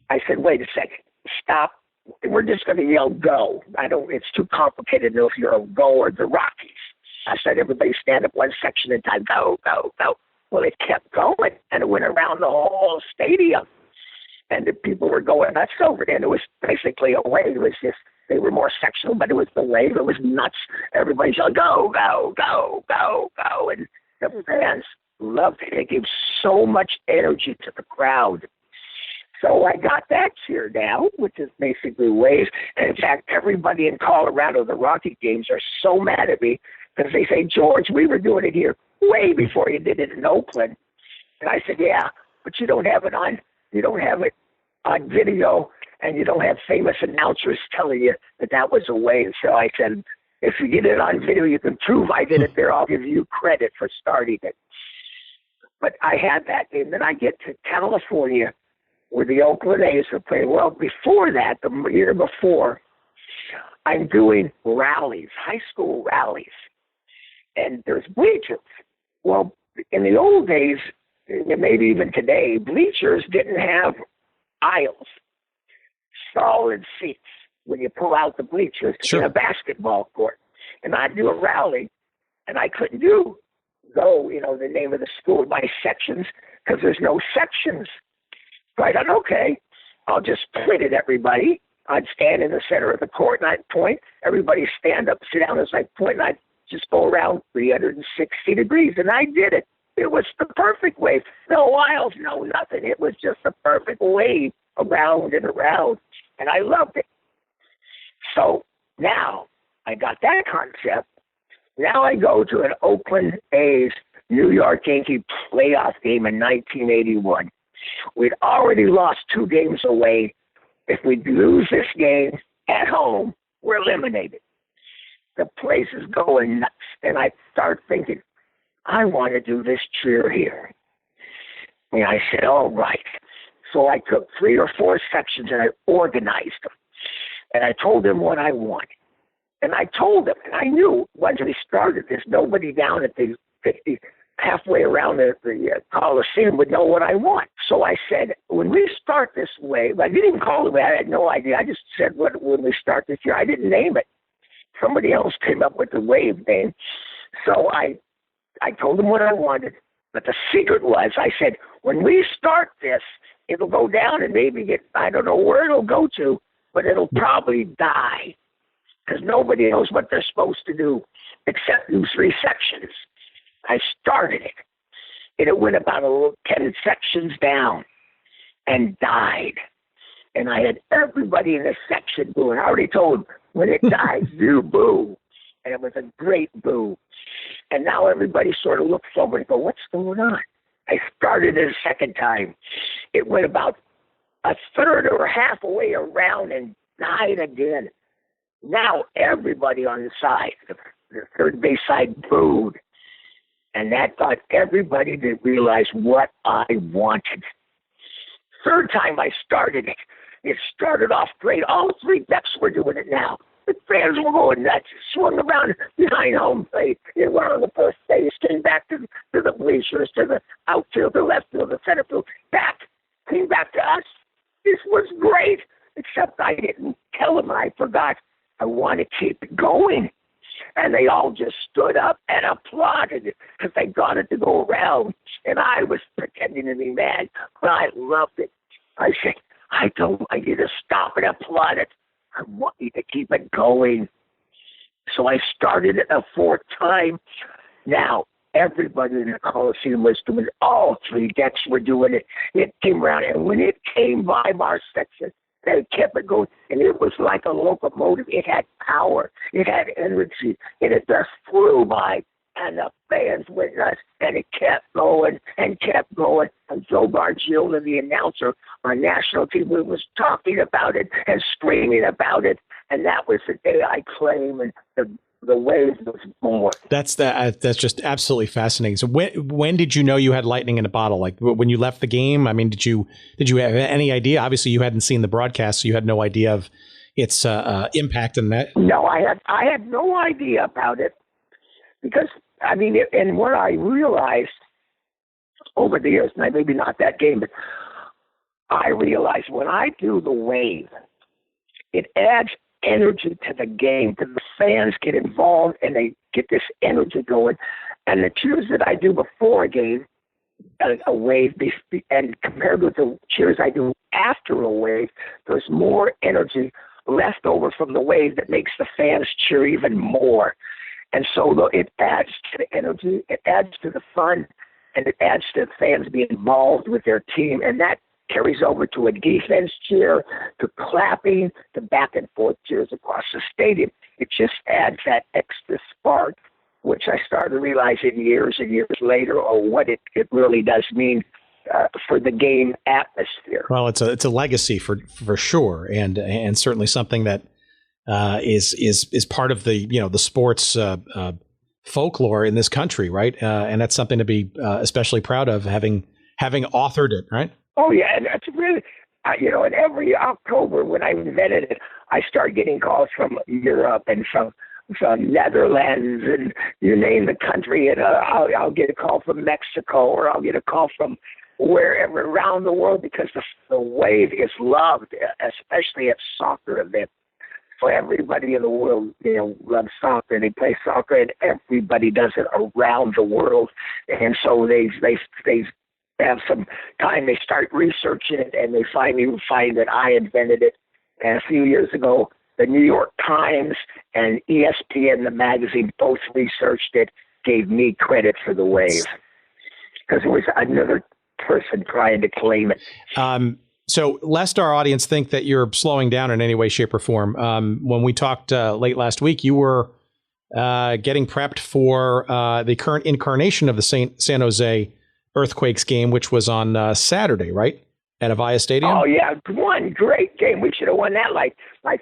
I said, wait a second, stop. We're just going to yell Go. It's too complicated to know if you're a Go or the Rockies. I said, everybody stand up one section at a time, Go, Go, Go. Well, it kept going, and it went around the whole stadium. And the people were going nuts over it. And it was basically a wave. It was just, they were more sectional, but it was the wave. It was nuts. Everybody said, Go, Go, Go, Go, Go. And the fans loved it. It gave so much energy to the crowd. So I got that cheer down, which is basically waves. And in fact, everybody in Colorado, the Rocky games, are so mad at me because they say, George, we were doing it here way before you did it in Oakland. And I said, yeah, but you don't have it on video, and you don't have famous announcers telling you that was a wave. So I said, if you get it on video, you can prove I did it there. I'll give you credit for starting it. But I had that game. Then I get to California, where the Oakland A's were playing. Well, before that, the year before, I'm doing rallies, high school rallies. And there's bleachers. Well, in the old days, maybe even today, bleachers didn't have aisles, solid seats when you pull out the bleachers in a basketball court. And I'd do a rally, And I couldn't the name of the school, my sections, because there's no sections. So I thought, okay, I'll just point at everybody. I'd stand in the center of the court and I'd point. Everybody stand up, sit down as I point, and I'd just go around 360 degrees. And I did it. It was the perfect wave. No aisles, no nothing. It was just the perfect wave around and around. And I loved it. So now I got that concept. Now I go to an Oakland A's New York Yankee playoff game in 1981. We'd already lost 2 games away. If we lose this game at home, we're eliminated. The place is going nuts. And I start thinking, I want to do this cheer here. And I said, all right. So I took 3 or 4 sections and I organized them. And I told them what I wanted. And I told them, and I knew once we started this, nobody down at the 50, halfway around the Coliseum would know what I want. So I said, when we start this wave, I didn't even call it. I had no idea. I just said, when we start this year, I didn't name it. Somebody else came up with the wave name. So I told them what I wanted. But the secret was, I said, when we start this, it'll go down and maybe I don't know where it'll go to, but it'll probably die. Because nobody knows what they're supposed to do except do 3 sections. I started it, and it went about 10 sections down and died. And I had everybody in the section booing. I already told them, when it dies, you boo. And it was a great boo. And now everybody sort of looks over and go, what's going on? I started it a second time. It went about a third or half away around and died again. Now everybody on the side, the third base side, booed. And that got everybody to realize what I wanted. Third time I started it, it started off great. All 3 decks were doing it now. The fans were going nuts, swung around behind home plate. It went on the first base, came back to the bleachers, to the outfield, the left field, the center field, came back to us. This was great, except I didn't tell them. I forgot. I want to keep it going. And they all just stood up and applauded because they got it to go around. And I was pretending to be mad, but I loved it. I said, I don't want you to stop and applaud it. I want you to keep it going. So I started it a 4th time. Now, everybody in the Coliseum was doing it. All 3 decks were doing it. It came around, and when it came by our section, they kept it going, and it was like a locomotive. It had power. It had energy. And it just flew by, and the fans went nuts, and it kept going and kept going. And Joe Gargiulo, the announcer on national TV, was talking about it and screaming about it. And that was the day I claimed the wave was born. That's just absolutely fascinating. So when did you know you had lightning in a bottle? Like when you left the game? I mean, did you have any idea? Obviously, you hadn't seen the broadcast, so you had no idea of its impact in that. No, I had no idea about it because and what I realized over the years, maybe not that game, but I realized when I do the wave, it adds energy to the game. The fans get involved and they get this energy going. And the cheers that I do before a game, a wave, and compared with the cheers I do after a wave, there's more energy left over from the wave that makes the fans cheer even more. And so it adds to the energy, it adds to the fun, and it adds to the fans being involved with their team. And that carries over to a defense cheer, to clapping, to back and forth cheers across the stadium. It just adds that extra spark, which I started realizing years and years later, what it really does mean for the game atmosphere. Well, it's a legacy for sure, and certainly something that is part of the sports folklore in this country, right? And that's something to be especially proud of, having authored it, right? Oh, yeah, and that's really, and every October when I invented it, I start getting calls from Europe and from Netherlands, and you name the country, and I'll get a call from Mexico, or I'll get a call from wherever around the world, because the wave is loved, especially at soccer events. So everybody in the world, loves soccer. They play soccer, and everybody does it around the world. And so they have some time. They start researching it, and they finally find that I invented it. And a few years ago, the New York Times and ESPN, the magazine, both researched it, gave me credit for the wave because it was another person trying to claim it. So lest our audience think that you're slowing down in any way, shape, or form, when we talked late last week, you were getting prepped for the current incarnation of the San Jose Earthquakes game, which was on Saturday, right, at Avaya Stadium? Oh, yeah. One great game. We should have won that like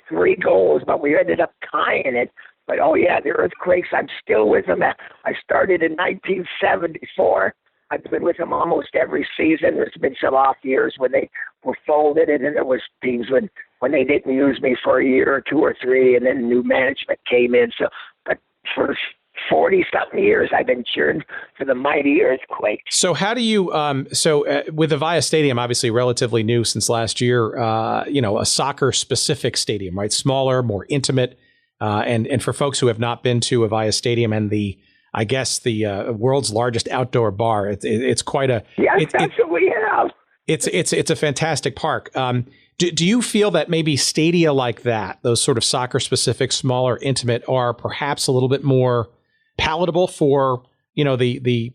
3 goals, but we ended up tying it. But, oh, yeah, the Earthquakes, I'm still with them. I started in 1974. I've been with them almost every season. There's been some off years when they were folded, and then there was teams when they didn't use me for a year or 2 or 3, and then new management came in. So, but for 40-something years, I've been cheering for the mighty Earthquakes. So how do you, with Avaya Stadium, obviously relatively new since last year, a soccer-specific stadium, right? Smaller, more intimate. And for folks who have not been to Avaya Stadium and the world's largest outdoor bar, it's quite a... Yes, that's what we have. It's a fantastic park. Do you feel that maybe stadia like that, those sort of soccer-specific, smaller, intimate, are perhaps a little bit more palatable for the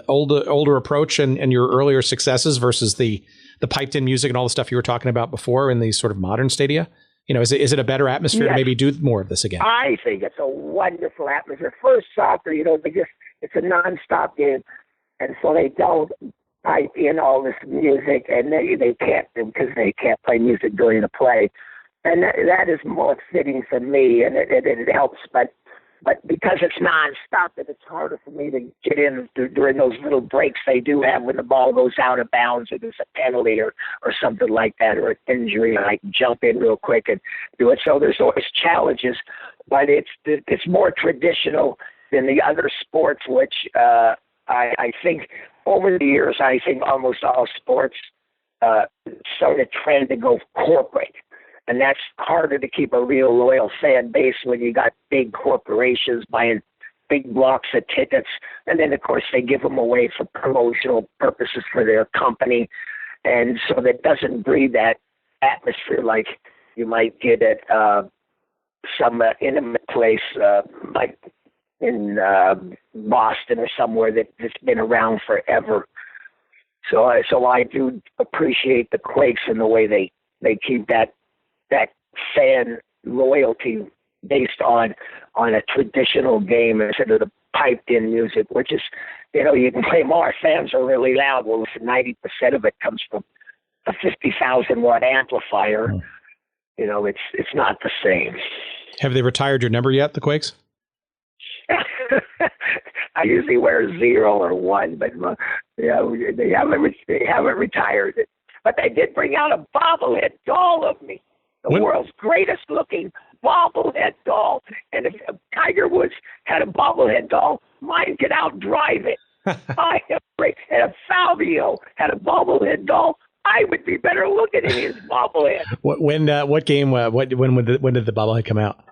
older approach and your earlier successes versus the piped-in music and all the stuff you were talking about before in these sort of modern stadia? Is it a better atmosphere to maybe do more of this again? I think it's a wonderful atmosphere. First, soccer, it's a nonstop game, and so they don't pipe in all this music, and they can't because they can't play music during the play, and that is more fitting for me, and it helps. But because it's nonstop, it's harder for me to get in during those little breaks they do have when the ball goes out of bounds or there's a penalty or something like that, or an injury, and I can jump in real quick and do it. So there's always challenges, but it's more traditional than the other sports, which I think over the years, I think almost all sports sort of trend to go corporate. And that's harder to keep a real loyal fan base when you got big corporations buying big blocks of tickets. And then, of course, they give them away for promotional purposes for their company. And so that doesn't breed that atmosphere like you might get at some intimate place like in Boston or somewhere that's been around forever. So I do appreciate the Quakes and the way they keep that fan loyalty based on a traditional game instead of the piped in music, which is, you can claim our fans are really loud. Well, 90% of it comes from a 50,000 watt amplifier. It's not the same. Have they retired your number yet, the Quakes? I usually wear 0 or 1, but they haven't retired it. But they did bring out a bobblehead doll of me. The world's greatest looking bobblehead doll. And if Tiger Woods had a bobblehead doll, mine could outdrive it. I am great. And if Fabio had a bobblehead doll, I would be better looking in his bobblehead. When did the bobblehead come out?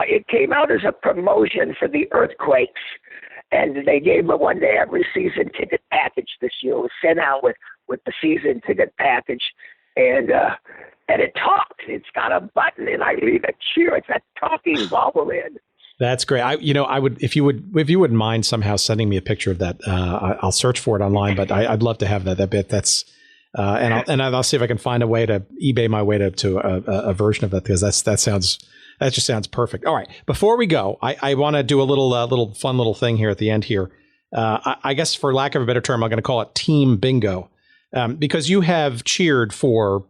It came out as a promotion for the Earthquakes. And they gave me one day every season ticket package this year. It was sent out with the season ticket package. And it talks. It's got a button, and I leave a cheer. It's a talking bobblehead. That's great. I would, if you wouldn't mind somehow sending me a picture of that. I'll search for it online, but I'd love to have that bit. That's and I'll see if I can find a way to eBay my way to a version of that, because that just sounds perfect. All right, before we go, I want to do a little fun little thing here at the end here. I guess for lack of a better term, I'm going to call it team bingo, because you have cheered for,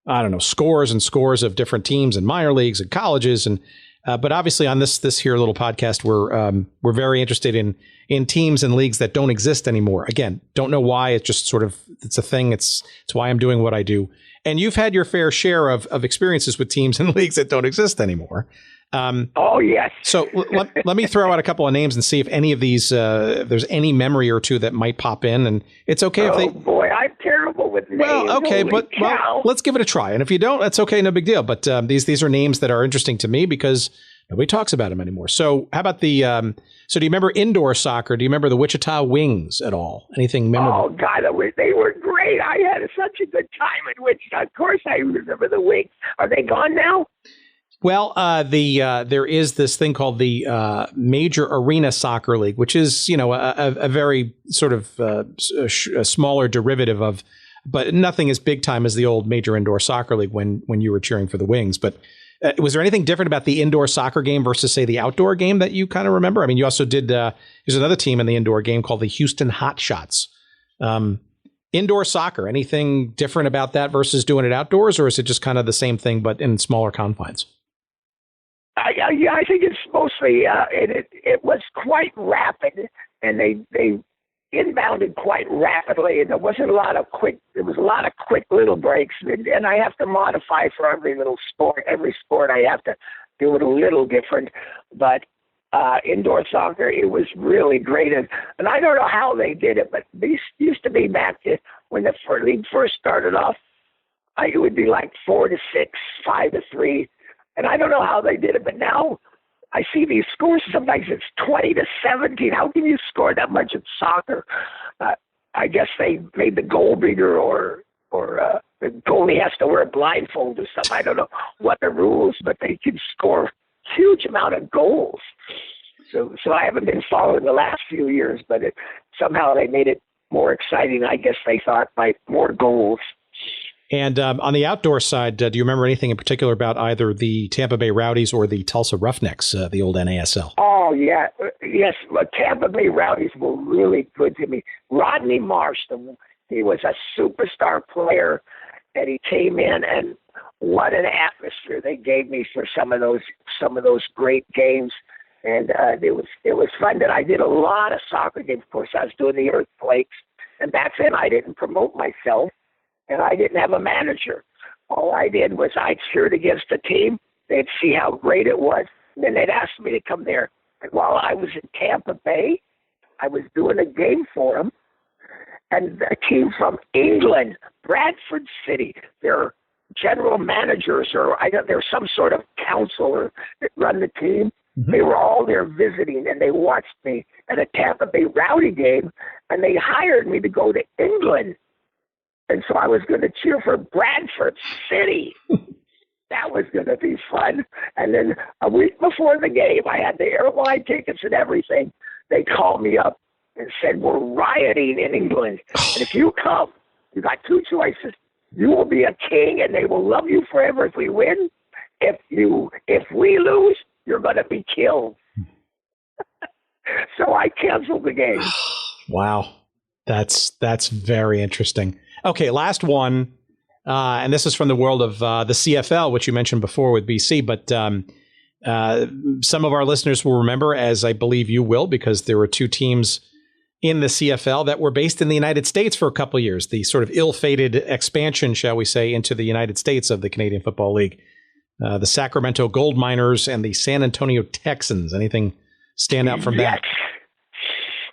I don't know, scores and scores of different teams in minor leagues and colleges, and but obviously on this here little podcast, we're very interested in teams and leagues that don't exist anymore. Again, don't know why. It's just sort of, it's a thing. It's why I'm doing what I do. And you've had your fair share of experiences with teams and leagues that don't exist anymore. Oh yes. So let me throw out a couple of names and see if any of these, if there's any memory or two that might pop in. And it's okay if they. Oh boy, I'm terrible with Well, okay, but let's give it a try. And if you don't, that's okay, no big deal. But these are names that are interesting to me because nobody talks about them anymore. So how about the so do you remember indoor soccer? Do you remember the Wichita Wings at all? Anything memorable? Oh, God, they were great. I had such a good time in Wichita. Of course, I remember the Wings. Are they gone now? Well, there is this thing called the Major Arena Soccer League, which is, a very sort of a smaller derivative of, but nothing as big time as the old Major Indoor Soccer League when you were cheering for the Wings. But was there anything different about the indoor soccer game versus, say, the outdoor game that you kind of remember? I mean, you also did, there's another team in the indoor game called the Houston Hotshots. Indoor soccer, anything different about that versus doing it outdoors, or is it just kind of the same thing but in smaller confines? I think it's mostly it was quite rapid, and they inbounded quite rapidly, and there was a lot of quick little breaks, and I have to modify for every little sport. Every sport I have to do it a little different, but indoor soccer, it was really great, and I don't know how they did it, but these used to be back when the league first started off. It would be like 4-6, 5-3. And I don't know how they did it, but now I see these scores. Sometimes it's 20-17. How can you score that much in soccer? I guess they made the goal bigger, or the goalie has to wear a blindfold or something. I don't know what the rules, but they can score huge amount of goals. So I haven't been following the last few years, but somehow they made it more exciting. I guess they thought by more goals. And on the outdoor side, do you remember anything in particular about either the Tampa Bay Rowdies or the Tulsa Roughnecks, the old NASL? Oh, yeah. Yes, Tampa Bay Rowdies were really good to me. Rodney Marsh, he was a superstar player, and he came in, and what an atmosphere they gave me for some of those great games. And it was fun that I did a lot of soccer games. Of course, I was doing the Earthquakes, and back then I didn't promote myself. And I didn't have a manager. All I did was I cheered against the team. They'd see how great it was. And then they'd ask me to come there. And while I was in Tampa Bay, I was doing a game for them. And a team from England, Bradford City, their general managers, or there's some sort of counselor that run the team. Mm-hmm. They were all there visiting, and they watched me at a Tampa Bay Rowdy game. And they hired me to go to England. And so I was going to cheer for Bradford City. That was going to be fun. And then a week before the game, I had the airline tickets and everything. They called me up and said, we're rioting in England. And if you come, you got two choices. You will be a king, and they will love you forever if we win. If we lose, you're going to be killed. So I canceled the game. Wow. That's very interesting. Okay, last one, and this is from the world of the CFL, which you mentioned before with BC, but some of our listeners will remember, as I believe you will, because there were two teams in the CFL that were based in the United States for a couple of years, the sort of ill-fated expansion, shall we say, into the United States of the Canadian Football League, the Sacramento Gold Miners and the San Antonio Texans. Anything stand out from that?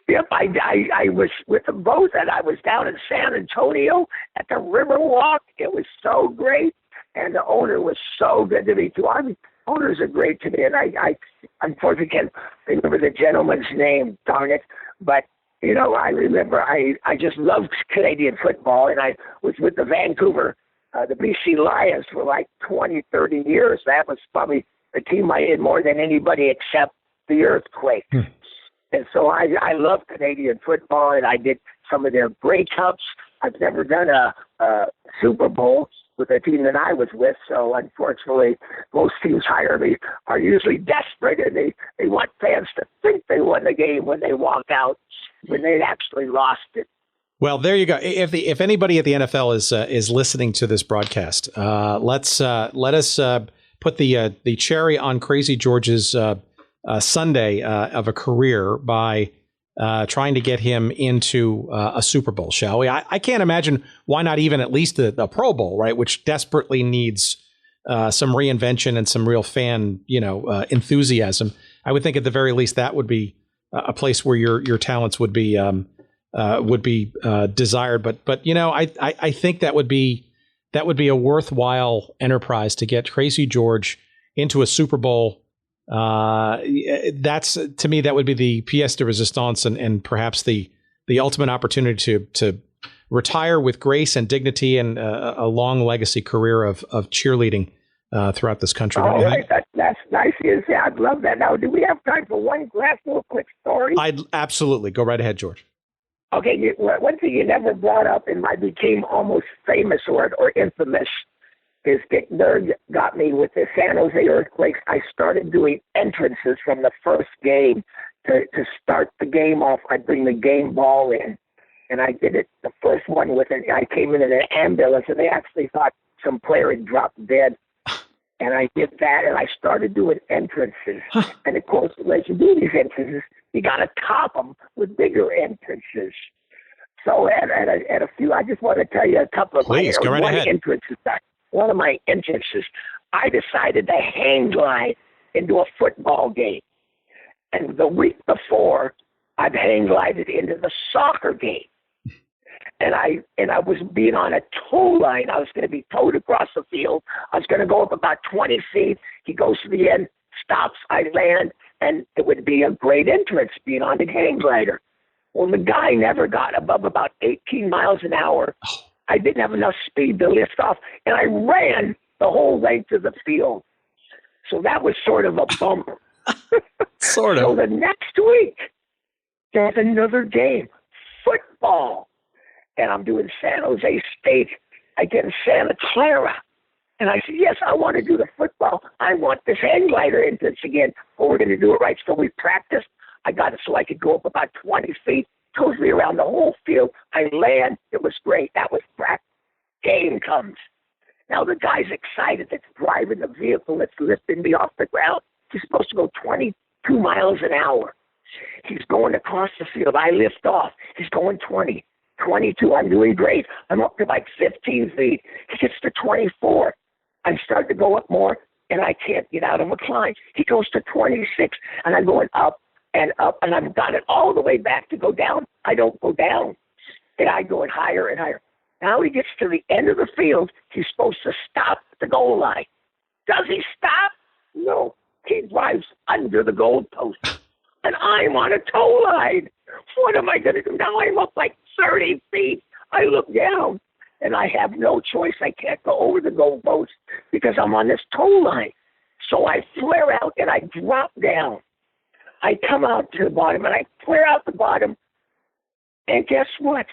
Yep, I was with them both, and I was down in San Antonio at the Riverwalk. It was so great, and the owner was so good to me, too. I mean, owners are great to me, and I unfortunately can't remember the gentleman's name, darn it. But, I remember I just loved Canadian football, and I was with the BC Lions for like 20, 30 years. That was probably the team I did more than anybody except the Earthquakes. And so I love Canadian football, and I did some of their Grey Cups. I've never done a Super Bowl with a team that I was with, so unfortunately, most teams hire me are usually desperate, and they want fans to think they won the game when they walk out, when they actually lost it. Well, there you go. If anybody at the NFL is listening to this broadcast, let us put the cherry on Crazy George's Sunday of a career by trying to get him into a Super Bowl, shall we? I can't imagine why not even at least a Pro Bowl, right? Which desperately needs some reinvention and some real fan, enthusiasm. I would think at the very least that would be a place where your talents would be would be desired. But I think that would be a worthwhile enterprise to get Crazy George into a Super Bowl. That's, to me, that would be the pièce de résistance and perhaps the ultimate opportunity to retire with grace and dignity and a long legacy career of cheerleading throughout this country. All right, that's nice. Yeah, I'd love that. Now, do we have time for one last little quick story? I'd absolutely go right ahead, George. Okay, one thing you never brought up and I became almost famous or infamous is Dick Nerd got me with the San Jose Earthquakes. I started doing entrances from the first game to start the game off. I'd bring the game ball in, and I did it, the first one with it. I came in an ambulance, and they actually thought some player had dropped dead. And I did that, and I started doing entrances. And, of course, as you do these entrances, you got to top them with bigger entrances. So at a few, I just want to tell you a couple of Please, go right ahead. Entrances. One of my entrances, I decided to hang glide into a football game. And the week before, I'd hang glided into the soccer game. And I was being on a tow line. I was going to be towed across the field. I was going to go up about 20 feet. He goes to the end, stops, I land, and it would be a great entrance being on the hang glider. Well, the guy never got above about 18 miles an hour. I didn't have enough speed to lift off, and I ran the whole length of the field. So that was sort of a bummer. Sort of. So the next week, there's another game, football. And I'm doing San Jose State against Santa Clara. And I said, yes, I want to do the football. I want this hang glider entrance again. But we're going to do it right. So we practiced. I got it so I could go up about 20 feet. Tows me around the whole field. I land. It was great. That was practice. Game comes. Now the guy's excited that's driving the vehicle that's lifting me off the ground. He's supposed to go 22 miles an hour. He's going across the field. I lift off. He's going 20. 22, I'm doing great. I'm up to like 15 feet. He gets to 24. I'm starting to go up more, and I can't get out of a climb. He goes to 26, and I'm going up, and I've got it all the way back to go down. I don't go down, and I'm going higher and higher. Now he gets to the end of the field. He's supposed to stop at the goal line. Does he stop? No. He drives under the goal post, and I'm on a tow line. What am I going to do? Now I'm up like 30 feet. I look down, and I have no choice. I can't go over the goalpost because I'm on this tow line. So I flare out, and I drop down. I come out to the bottom, and I flare out the bottom. And guess what?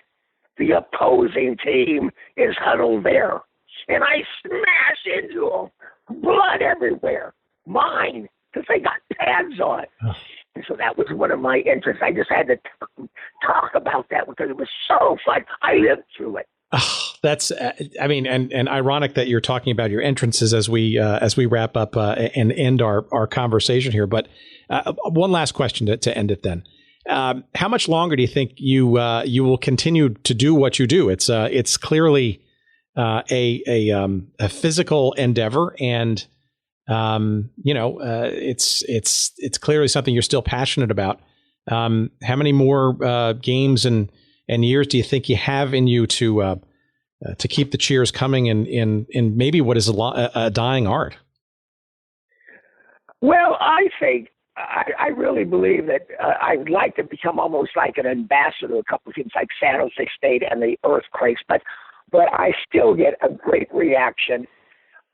The opposing team is huddled there. And I smash into them. Blood everywhere. Mine, because they got pads on. And so that was one of my interests. I just had to talk about that because it was so fun. I lived through it. Oh, that's, I mean, and ironic that you're talking about your entrances as we wrap up and end our conversation here. But one last question to end it then. How much longer do you think you will continue to do what you do? It's clearly a physical endeavor, and it's clearly something you're still passionate about. How many more games and years do you think you have in you to keep the cheers coming in maybe what is a dying art? Well, I think I really believe that I'd like to become almost like an ambassador to a couple of teams like San Jose State and the Earthquakes, but I still get a great reaction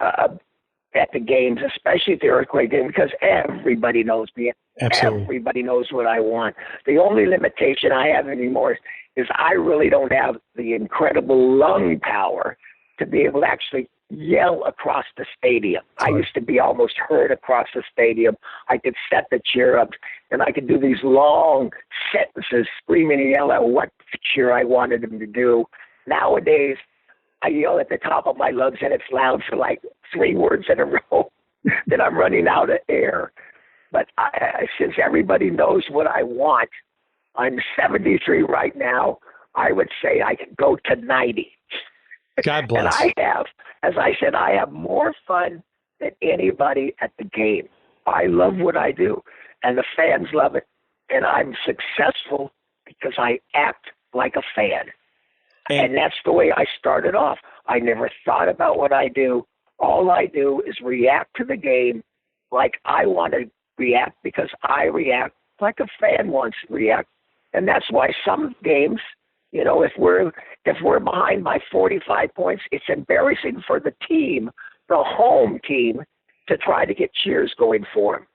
at the games, especially at the Earthquake game, because everybody knows me. Absolutely. Everybody knows what I want. The only limitation I have anymore is I really don't have the incredible lung power to be able to actually yell across the stadium. I used to be almost heard across the stadium. I could set the cheer up, and I could do these long sentences, screaming and yell at what cheer I wanted them to do. Nowadays, I yell at the top of my lungs, and it's loud for like 3 words in a row that I'm running out of air. But since everybody knows what I want, I'm 73 right now. I would say I could go to 90. God bless. And I have, as I said, I have more fun than anybody at the game. I love what I do, and the fans love it. And I'm successful because I act like a fan. And that's the way I started off. I never thought about what I do. All I do is react to the game like I want to react, because I react like a fan wants to react. And that's why some games, if we're behind by 45 points, it's embarrassing for the team, the home team, to try to get cheers going for them.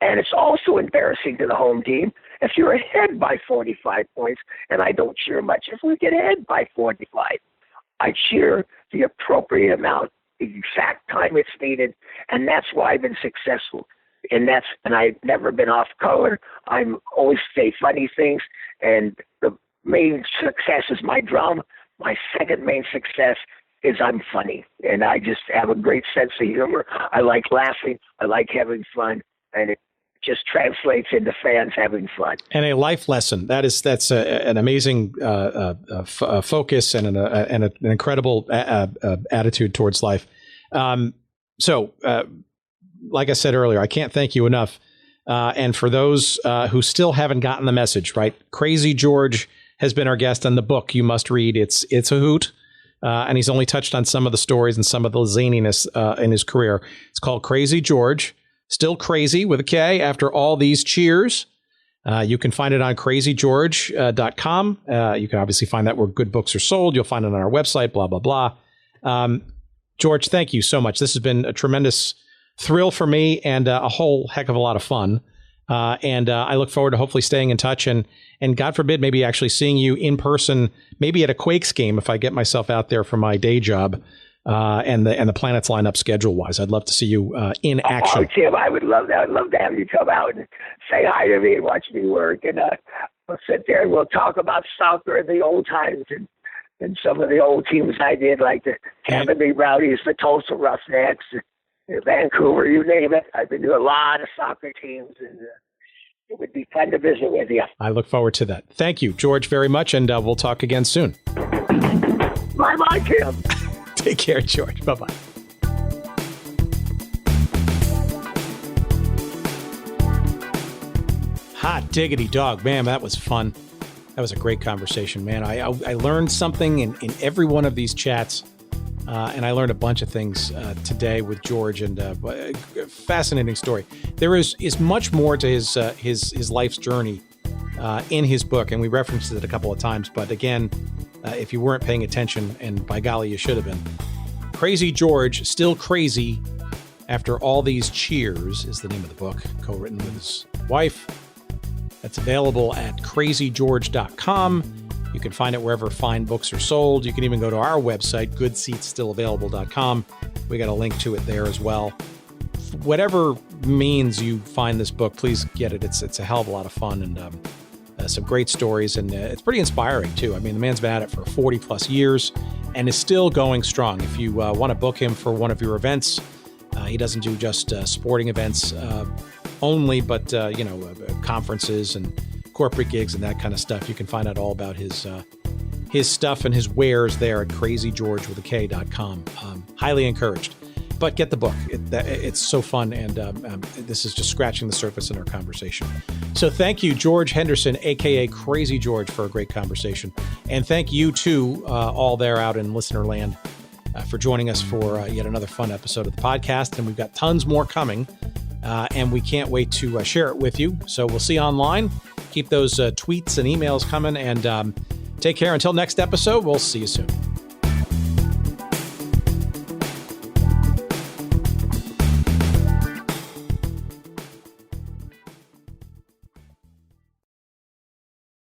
And it's also embarrassing to the home team if you're ahead by 45 points, and I don't cheer much if we get ahead by 45. I cheer the appropriate amount, the exact time it's needed, and that's why I've been successful. And I've never been off color. I'm always say funny things, and the main success is my drama. My second main success is I'm funny, and I just have a great sense of humor. I like laughing. I like having fun, and it just translates into fans having fun. And a life lesson. That's an amazing focus and an incredible attitude towards life. So, like I said earlier, I can't thank you enough. And for those who still haven't gotten the message, right? Krazy George has been our guest on the book you must read. It's a hoot. And he's only touched on some of the stories and some of the zaniness in his career. It's called Krazy George. Still crazy with a K after all these cheers. You can find it on crazygeorge.com. You can obviously find that where good books are sold. You'll find it on our website, blah, blah, blah. George, thank you so much. This has been a tremendous thrill for me and a whole heck of a lot of fun. And I look forward to hopefully staying in touch and God forbid, maybe actually seeing you in person, maybe at a Quakes game if I get myself out there for my day job. And the planets line up schedule wise. I'd love to see you in action. Oh, Tim, I would love that. I'd love to have you come out and say hi to me and watch me work. And we'll sit there and we'll talk about soccer and the old times and some of the old teams I did, like the Tampa Bay Rowdies, the Tulsa Roughnecks, Vancouver, you name it. I've been to a lot of soccer teams, and it would be fun to visit with you. I look forward to that. Thank you, George, very much, and we'll talk again soon. Bye-bye, Tim. Take care, George. Bye-bye. Hot diggity dog. Man, that was fun. That was a great conversation, man. I learned something in every one of these chats, and I learned a bunch of things today with George, and fascinating story. There is much more to his life's journey in his book, and we referenced it a couple of times, but again, if you weren't paying attention, and by golly, you should have been. Krazy George, Still Crazy After All These Cheers is the name of the book, co-written with his wife. That's available at crazygeorge.com. You can find it wherever fine books are sold. You can even go to our website, goodseatsstillavailable.com. We got a link to it there as well. Whatever means you find this book, please get it. It's a hell of a lot of fun, and some great stories, and it's pretty inspiring too. I mean, the man's been at it for 40 plus years and is still going strong. If you want to book him for one of your events, he doesn't do just sporting events only, but conferences and corporate gigs and that kind of stuff. You can find out all about his stuff and his wares there at crazygeorge.com. Highly encouraged. But get the book. It's so fun, and this is just scratching the surface in our conversation. So thank you, George Henderson, a.k.a. Krazy George, for a great conversation. And thank you, too, all there out in listener land, for joining us for yet another fun episode of the podcast. And we've got tons more coming, and we can't wait to share it with you. So we'll see you online. Keep those tweets and emails coming, and take care. Until next episode, we'll see you soon.